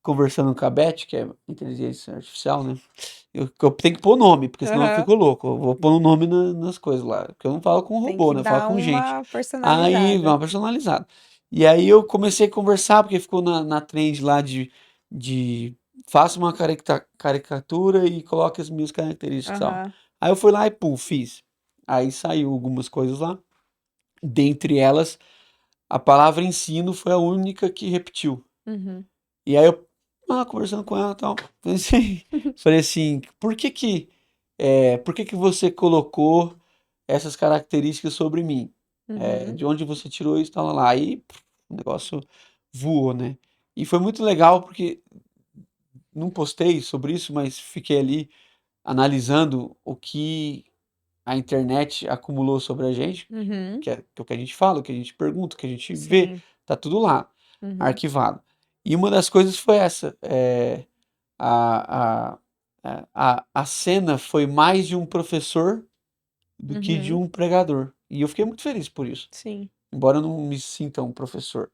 conversando com a Beth, que é inteligência artificial, né? Eu tenho que pôr nome, porque senão eu
Aham.
fico louco. Eu vou pôr um nome nas coisas lá. Porque eu não falo com
Tem
robô,
que
né? Eu falo
dar
com gente.
uma
Aí,
personalizada.
uma personalizada. E aí eu comecei a conversar, porque ficou na trend lá de faça uma caricatura e coloque as minhas características e tal.
Aham.
Aí eu fui lá e pum, fiz. Aí saiu algumas coisas lá. Dentre elas, a palavra ensino foi a única que repetiu.
Uhum.
E aí eu, conversando com ela e tal, falei assim, por que que você colocou essas características sobre mim?
Uhum.
De onde você tirou isso, tal, lá. Aí o negócio voou, né? E foi muito legal porque não postei sobre isso, mas fiquei ali analisando o que a internet acumulou sobre a gente,
Uhum.
que é o que a gente fala, o que a gente pergunta, o que a gente vê,
Sim.
tá tudo lá,
Uhum.
arquivado. E uma das coisas foi essa, a, a, a cena foi mais de um professor do que de
Uhum.
um pregador. E eu fiquei muito feliz por isso,
Sim.
embora eu não me sinta um professor.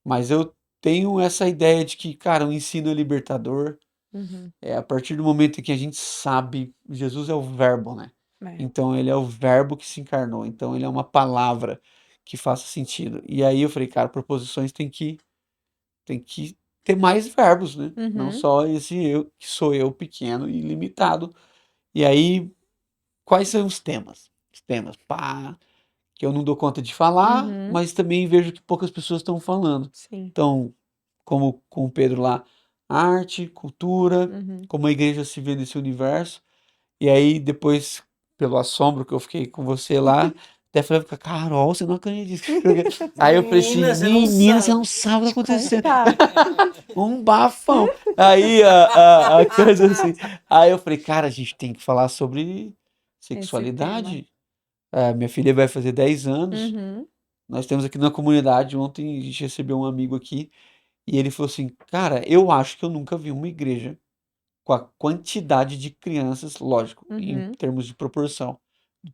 Mas eu tenho essa ideia de que, cara, o ensino é libertador.
Uhum.
A partir do momento em que a gente sabe, Jesus é o verbo, né?
É.
Então ele é o verbo que se encarnou. Então ele é uma palavra que faça sentido. E aí eu falei, cara, proposições tem que ter mais verbos, né? Não
Uhum.
só esse eu, que sou eu pequeno e limitado. E aí, quais são os temas? Os temas, pá, que eu não dou conta de falar,
Uhum.
mas também vejo que poucas pessoas estão falando.
Sim.
Então, como com o Pedro lá, arte, cultura,
Uhum.
como a igreja se vê nesse universo. E aí, depois, pelo assombro que eu fiquei com você lá, até falei pra Carol, você não acredita. Aí eu falei assim,
Menina, você não
menina, você não
sabe.
sabe o que tá
Te
acontecendo.
contar.
Um bafão. Aí a coisa assim. Aí eu falei, cara, a gente tem que falar sobre
Esse tema.
sexualidade. Minha filha vai fazer 10 anos.
Uhum.
Nós temos aqui na comunidade. Ontem a gente recebeu um amigo aqui e ele falou assim: cara, eu acho que eu nunca vi uma igreja com a quantidade de crianças, lógico, em
Uhum.
termos de proporção,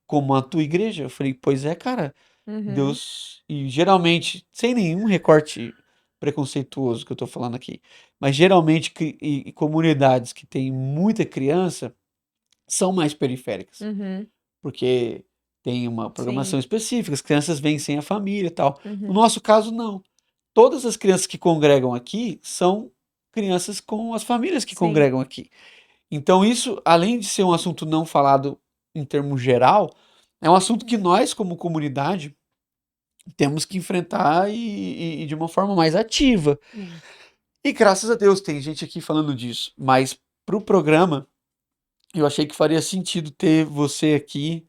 como a tua igreja. Eu falei, pois é, cara,
Uhum.
Deus, e geralmente, sem nenhum recorte preconceituoso que eu tô falando aqui, mas geralmente e comunidades que têm muita criança são mais periféricas,
Uhum.
porque tem uma programação
Sim.
específica, as crianças vêm sem a família e tal. No
Uhum.
nosso caso, não. Todas as crianças que congregam aqui são crianças com as famílias que
Sim.
congregam aqui. Então, isso, além de ser um assunto não falado em termos geral, é um assunto que nós, como comunidade, temos que enfrentar e de uma forma mais ativa.
É.
E graças a Deus tem gente aqui falando disso. Mas para o programa, eu achei que faria sentido ter você aqui,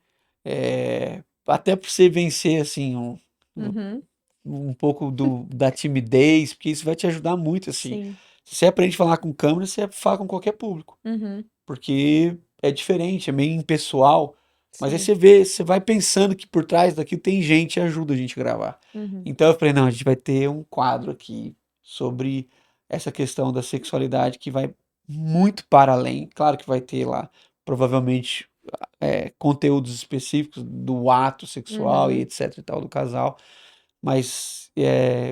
até para você vencer assim
Uhum.
um pouco da timidez, porque isso vai te ajudar muito assim.
Sim.
Se você aprende a falar com câmera, você fala com qualquer público.
Uhum.
Porque é diferente, é meio impessoal. Mas aí
Sim.
você vê, você vai pensando que por trás daquilo tem gente e ajuda a gente a gravar.
Uhum.
Então eu falei, não, a gente vai ter um quadro aqui sobre essa questão da sexualidade que vai muito para além. Claro que vai ter lá, provavelmente, conteúdos específicos do ato sexual e
Uhum.
etc e tal do casal. Mas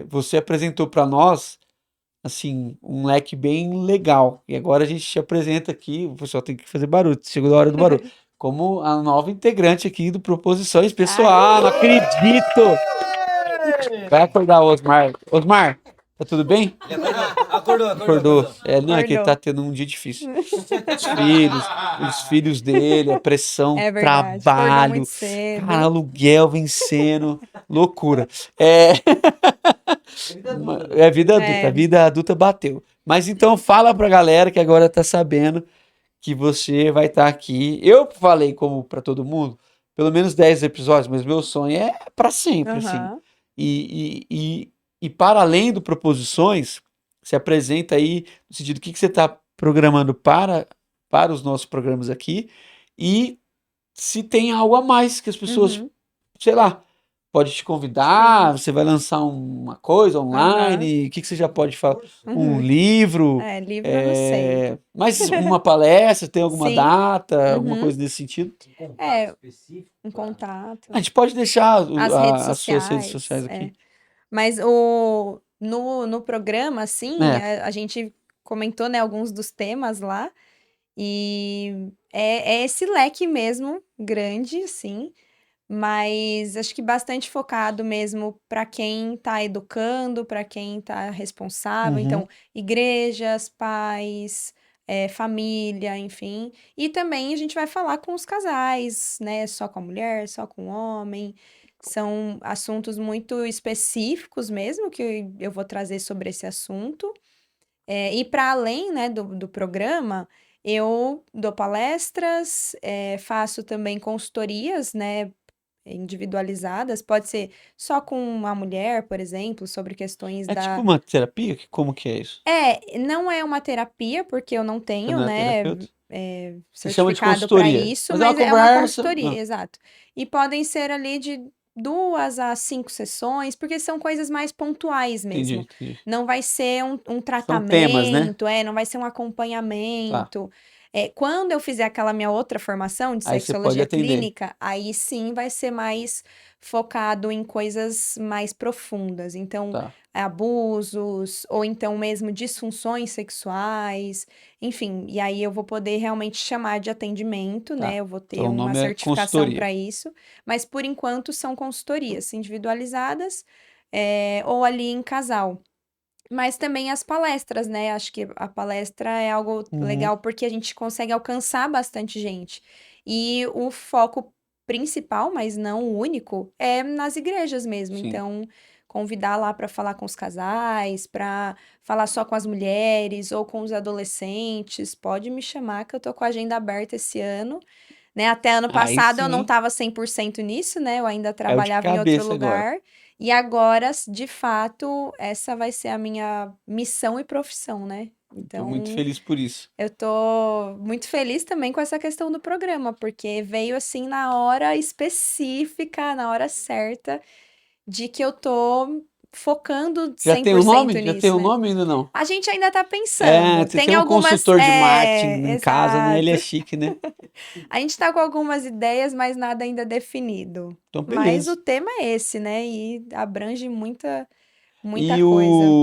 você apresentou para nós assim, um leque bem legal. E agora a gente te apresenta aqui, o pessoal tem que fazer barulho, chegou a hora do barulho, como a nova integrante aqui do Proposições Pessoal. Não
Aê!
acredito! Vai acordar o Osmar. Osmar, tá tudo bem?
Ele acordou,
Acordou.
acordou.
Não, é que ele tá
Acordou.
tendo um dia difícil. Os filhos, os filhos dele, a pressão,
É verdade. Acordou muito
trabalho, cara,
cedo.
aluguel vencendo, loucura. É,
Vida adulta.
é vida adulta, a
É.
vida adulta bateu. Mas então fala pra galera que agora tá sabendo que você vai estar aqui. Eu falei como pra todo mundo, pelo menos 10 episódios, mas meu sonho é pra sempre, assim.
Aham.
E para além do Proposições, se apresenta aí no sentido do que você está programando para os nossos programas aqui e se tem algo a mais que as pessoas,
Uhum.
sei lá, pode te convidar,
Sim.
você vai lançar uma coisa
Aham.
online, o que você já pode falar?
Curso.
Um
Uhum.
livro,
É, livro eu não sei.
mas uma palestra, tem alguma
Sim.
data, alguma
Uhum.
coisa nesse sentido?
Um contato
É,
específico
um
pra...
A
contato.
gente pode deixar
As redes
as suas redes
sociais.
sociais
É.
aqui.
Mas no programa, assim,
É.
a gente comentou, né, alguns dos temas lá. E é esse leque mesmo, grande, assim. mas acho que bastante focado mesmo para quem está educando, para quem está responsável.
Uhum.
Então, igrejas, pais, família, enfim. E também a gente vai falar com os casais, né? Só com a mulher, só com o homem. São assuntos muito específicos mesmo que eu vou trazer sobre esse assunto. E para além, né, do programa, eu dou palestras, faço também consultorias, né, individualizadas. Pode ser só com uma mulher, por exemplo, sobre questões
É tipo
da.
uma terapia? Como que é isso?
Não é uma terapia, porque eu não
Você
tenho,
não é
né,
terapeuta? Você chama de
certificado para
consultoria.
isso,
Mas é uma
mas é uma
conversa.
consultoria, exato. E podem ser ali de 2 a 5 sessões, porque são coisas mais pontuais
Entendi,
mesmo.
entendi.
Não vai ser um
São temas, né?
tratamento, não vai ser um
Tá.
acompanhamento. Quando eu fizer aquela minha outra formação de
Aí você pode
sexologia
atender.
clínica, aí sim vai ser mais focado em coisas mais profundas. Então,
Tá.
abusos, ou então mesmo disfunções sexuais, enfim. E aí eu vou poder realmente chamar de atendimento, né?
Tá.
Eu vou
Então
ter
o
uma
nome é
certificação
consultoria.
para isso, mas por enquanto são consultorias individualizadas, ou ali em casal. Mas também as palestras, né? Acho que a palestra é algo
Uhum.
legal porque a gente consegue alcançar bastante gente. E o foco principal, mas não o único, é nas igrejas mesmo.
Sim.
Então, convidar lá para falar com os casais, para falar só com as mulheres ou com os adolescentes, pode me chamar que eu tô com a agenda aberta esse ano. Né? Até ano
Aí
passado eu não
sim
estava 100% nisso, né? Eu ainda
é o de
trabalhava em outro
cabeça agora.
lugar. E agora, de fato, essa vai ser a minha missão e profissão, né?
Tô muito
Então,
feliz por isso.
eu tô muito feliz também com essa questão do programa, porque veio assim na hora específica, na hora certa, de que eu tô focando
Já
cem
tem
por
um
cento
nome? Já tem
nisso,
um
né?
nome ainda não?
A gente ainda tá
É,
pensando.
você
Tem
tem um
algumas.
consultor de marketing em casa, né? Ele
Exato.
é chique, né?
A gente tá com algumas ideias, mas nada ainda definido.
Então,
Mas o
beleza.
tema é esse, né? E abrange muita
E
coisa.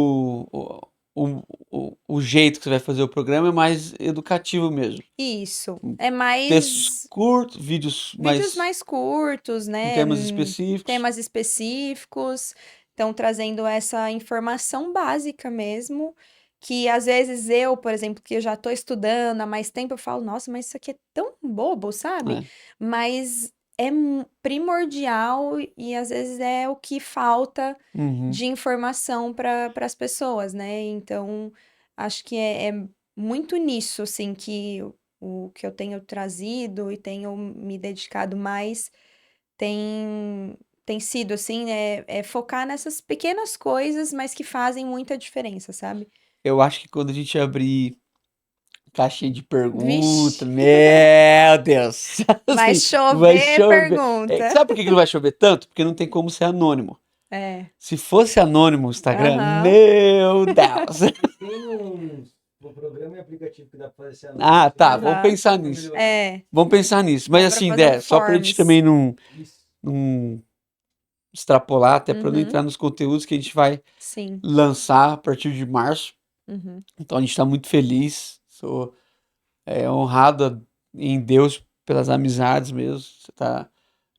o jeito que você vai fazer o programa é mais educativo mesmo.
Isso. É
Textos
mais
curtos, vídeos
vídeos
mais
mais curtos,
com
né?
temas específicos.
Temas específicos. Então, trazendo essa informação básica mesmo. Que às vezes eu, por exemplo, que eu já estou estudando há mais tempo, eu falo, nossa, mas isso aqui é tão bobo, sabe?
É.
Mas é primordial e às vezes é o que falta
Uhum.
de informação para as pessoas, né? Então, acho que é muito nisso, assim, que o que eu tenho trazido e tenho me dedicado mais tem sido, assim, é focar nessas pequenas coisas, mas que fazem muita diferença, sabe?
Eu acho que quando a gente abrir caixinha de pergunta,
Vixe,
meu Deus,
vai
assim, vai
chover
chover.
pergunta.
Sabe por que que não vai chover tanto? Porque não tem como ser anônimo.
É,
Se fosse anônimo o Instagram,
aham,
meu Deus.
Tem um programa e aplicativo que dá pra fazer esse anúncio.
Ah, tá, vamos
aham,
pensar nisso.
é,
Vamos pensar nisso. Mas
dá pra
assim,
fazer um
só pra gente
forms.
também não,
Isso.
não extrapolar, até pra não
Uhum,
entrar nos conteúdos que a gente vai
sim,
lançar a partir de março.
uhum,
Então a gente tá muito feliz. Sou honrado em Deus pelas amizades mesmo. Você tá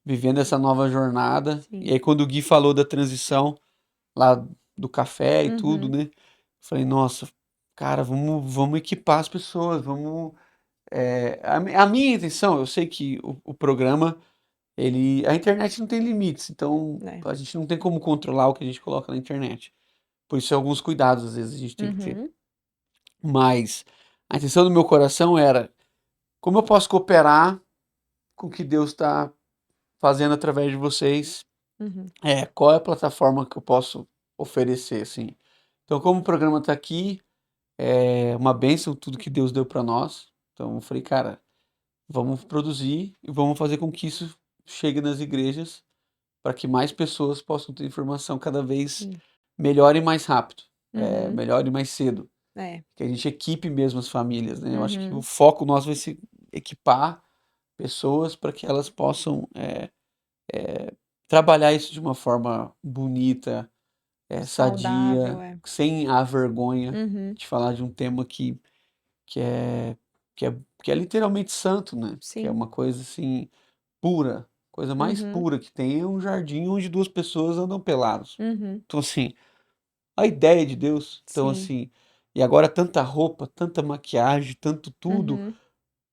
vivendo essa nova jornada. E
sim,
aí, quando o Gui falou da transição lá do café e tudo,
uhum,
né? Eu falei, nossa, cara, vamos equipar as pessoas, vamos. A minha intenção, eu sei que o programa, a internet não tem limites, então
é,
a gente não tem como controlar o que a gente coloca na internet. Por isso, alguns cuidados às vezes a gente tem que ter.
uhum,
Mas a intenção do meu coração era como eu posso cooperar com o que Deus está fazendo através de vocês.
uhum,
Qual é a plataforma que eu posso oferecer, assim. Então, como o programa está aqui, é uma bênção tudo que Deus deu para nós. Então, eu falei, cara, vamos produzir e vamos fazer com que isso chegue nas igrejas para que mais pessoas possam ter informação cada vez
sim,
melhor e mais rápido,
uhum,
melhor e mais cedo.
é,
Que a gente equipe mesmo as famílias, né? Eu acho que o
uhum,
foco nosso vai ser equipar pessoas para que elas possam trabalhar isso de uma forma bonita,
saudável,
sadia,
é,
sem a vergonha
uhum,
de falar de um tema que é, que é, que é literalmente santo, né? Que é
sim,
uma coisa assim pura. Coisa mais
Uhum.
pura que tem é um jardim onde duas pessoas andam pelados.
Uhum.
Então, assim, a ideia de Deus. Então,
Sim.
assim, e agora tanta roupa, tanta maquiagem, tanto tudo,
Uhum.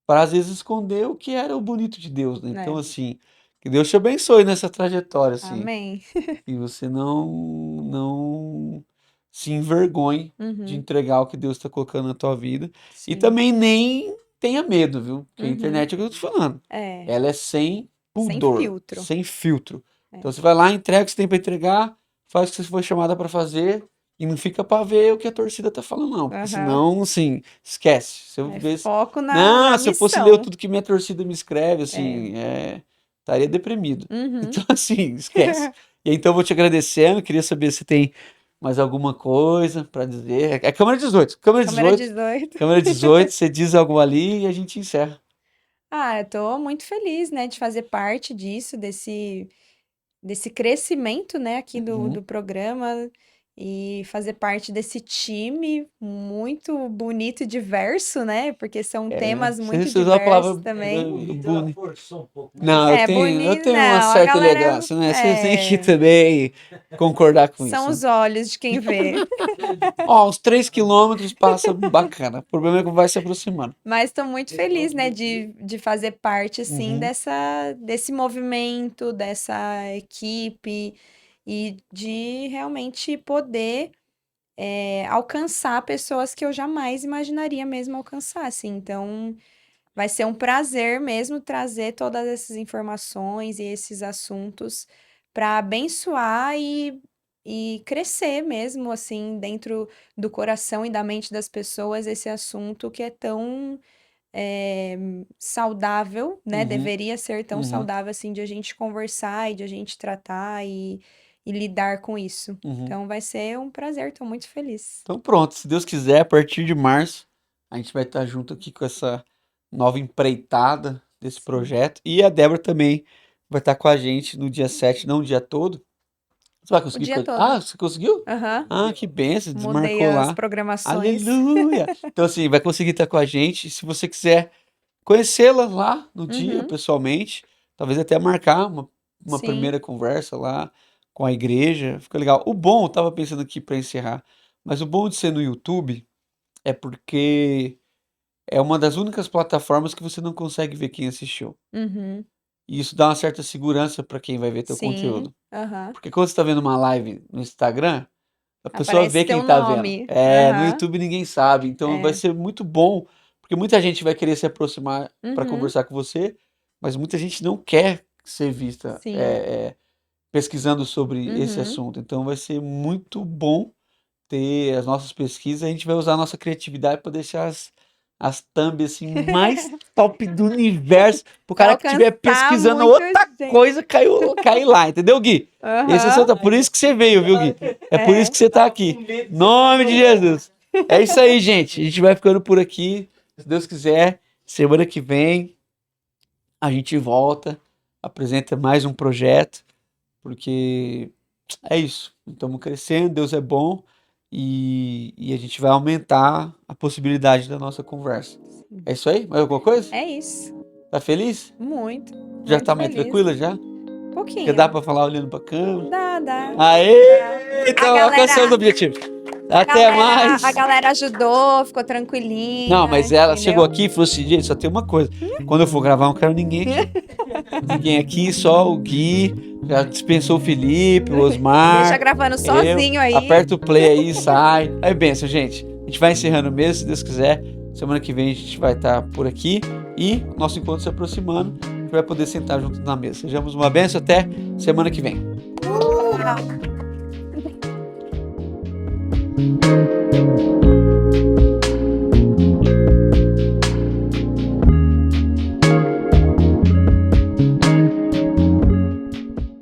para às vezes esconder o que era o bonito de Deus, né? Então,
É.
assim, que Deus te abençoe nessa trajetória, assim,
Amém.
e você não se envergonhe de
Uhum.
entregar o que Deus está colocando na tua vida. E
Sim.
também nem tenha medo, viu? Porque a
Uhum.
internet é o que eu tô te falando.
É.
Ela é sem
Sem
pudor,
filtro.
sem filtro.
É.
Então você vai lá, entrega o que você tem para entregar, faz o que você foi chamada para fazer e não fica para ver o que a torcida tá falando, não. Porque
Aham.
senão, assim, esquece. Se eu
É
visse,
foco na
não, se eu fosse ler
missão.
tudo que minha torcida me escreve,
É.
assim, estaria deprimido.
Uhum.
Então, assim, esquece. E aí, então eu vou te agradecendo, queria saber se tem mais alguma coisa para dizer. É câmera 18, câmera
Câmera
18,
18.
câmera 18, você diz algo ali e a gente encerra.
Ah, eu tô muito feliz, né, de fazer parte disso, desse crescimento, né, aqui do
Uhum.
programa e fazer parte desse time muito bonito e diverso, né? Porque são temas
Você
muito
você usou a palavra
diversos também.
Bonito, ela
bonito.
forçou um pouco, mas
Não, eu
É,
tenho, eu
bonito,
tenho uma
não, a
certa
galera
elegância, né? Você tem que
é,
também concordar com
são
isso, né?
os olhos de quem vê.
Ó, uns 3 quilômetros passa bacana. O problema é que vai se aproximando.
Mas estou muito
esse é o
feliz, né,
objetivo.
de fazer parte, assim,
Uhum,
desse movimento, dessa equipe e de realmente poder alcançar pessoas que eu jamais imaginaria mesmo alcançar, assim. Então, vai ser um prazer mesmo trazer todas essas informações e esses assuntos para abençoar e crescer mesmo, assim, dentro do coração e da mente das pessoas, esse assunto que é tão eh, saudável, né?
uhum,
Deveria ser tão
uhum,
saudável assim de a gente conversar e de a gente tratar e lidar com isso.
uhum.
Então vai ser um prazer, estou muito feliz.
Então pronto, se Deus quiser, a partir de março, a gente vai estar junto aqui com essa nova empreitada desse
Sim.
projeto. E a Débora também vai estar com a gente no dia 7, não o dia todo. Você vai
O
conseguir?
dia todo.
Ah, você conseguiu?
Aham.
Ah, que benção,
Mudei
desmarcou
as
lá.
programações.
Aleluia! Então, assim, vai conseguir estar com a gente. Se você quiser conhecê-la lá no dia,
Uhum.
pessoalmente, talvez até marcar uma
Sim.
primeira conversa lá com a igreja, fica legal. O bom, eu tava pensando aqui para encerrar, mas o bom de ser no YouTube é porque é uma das únicas plataformas que você não consegue ver quem assistiu.
Uhum.
E isso dá uma certa segurança para quem vai ver teu
Sim.
conteúdo.
Aham.
Porque quando você tá vendo uma live no Instagram, a pessoa
Aparece
vê quem
teu
tá vendo.
nome.
No
Aham.
YouTube ninguém sabe. Então vai
É.
ser muito bom, porque muita gente vai querer se aproximar para
Uhum.
conversar com você, mas muita gente não quer ser vista
Sim.
pesquisando sobre esse
Uhum.
assunto. Então vai ser muito bom ter as nossas pesquisas. A gente vai usar a nossa criatividade para deixar as thumb assim mais top do universo. Pro
Pra
cara que estiver
alcançar
pesquisando
muito
outra
gente.
coisa, cair lá, entendeu, Gui? Esse é o
Aham.
seu, por isso que você veio, viu, Gui? É por isso
É.
que você tá
Tava com
aqui.
medo de ser
Nome de
cancelado.
Jesus. É isso aí, gente. A gente vai ficando por aqui. Se Deus quiser, semana que vem a gente volta, apresenta mais um projeto, porque é isso. Estamos crescendo, Deus é bom e a gente vai aumentar a possibilidade da nossa conversa. É isso aí? Mais alguma coisa?
É isso.
Tá feliz?
Muito,
Já
muito
tá mais
feliz.
tranquila já? Já dá
Pouquinho.
pra falar olhando pra câmera?
Dá.
Aê!
A
Então alcançamos os
galera,
objetivos.
a
Até
galera,
mais!
a galera ajudou, ficou
Não,
tranquilinha,
mas ela chegou
entendeu?
aqui e falou assim, gente, só tem uma coisa. Quando eu for gravar, não quero ninguém aqui. Ninguém aqui, só o Gui. Já dispensou o Felipe, o
Deixa
Osmar,
gravando
eu.
sozinho aí.
Aperta o play aí, sai. Aí, benção, gente. A gente vai encerrando mesmo, se Deus quiser. Semana que vem a gente vai estar por aqui. E nosso encontro se aproximando. A gente vai poder sentar juntos na mesa. Sejamos uma benção até semana que vem.
Tchau.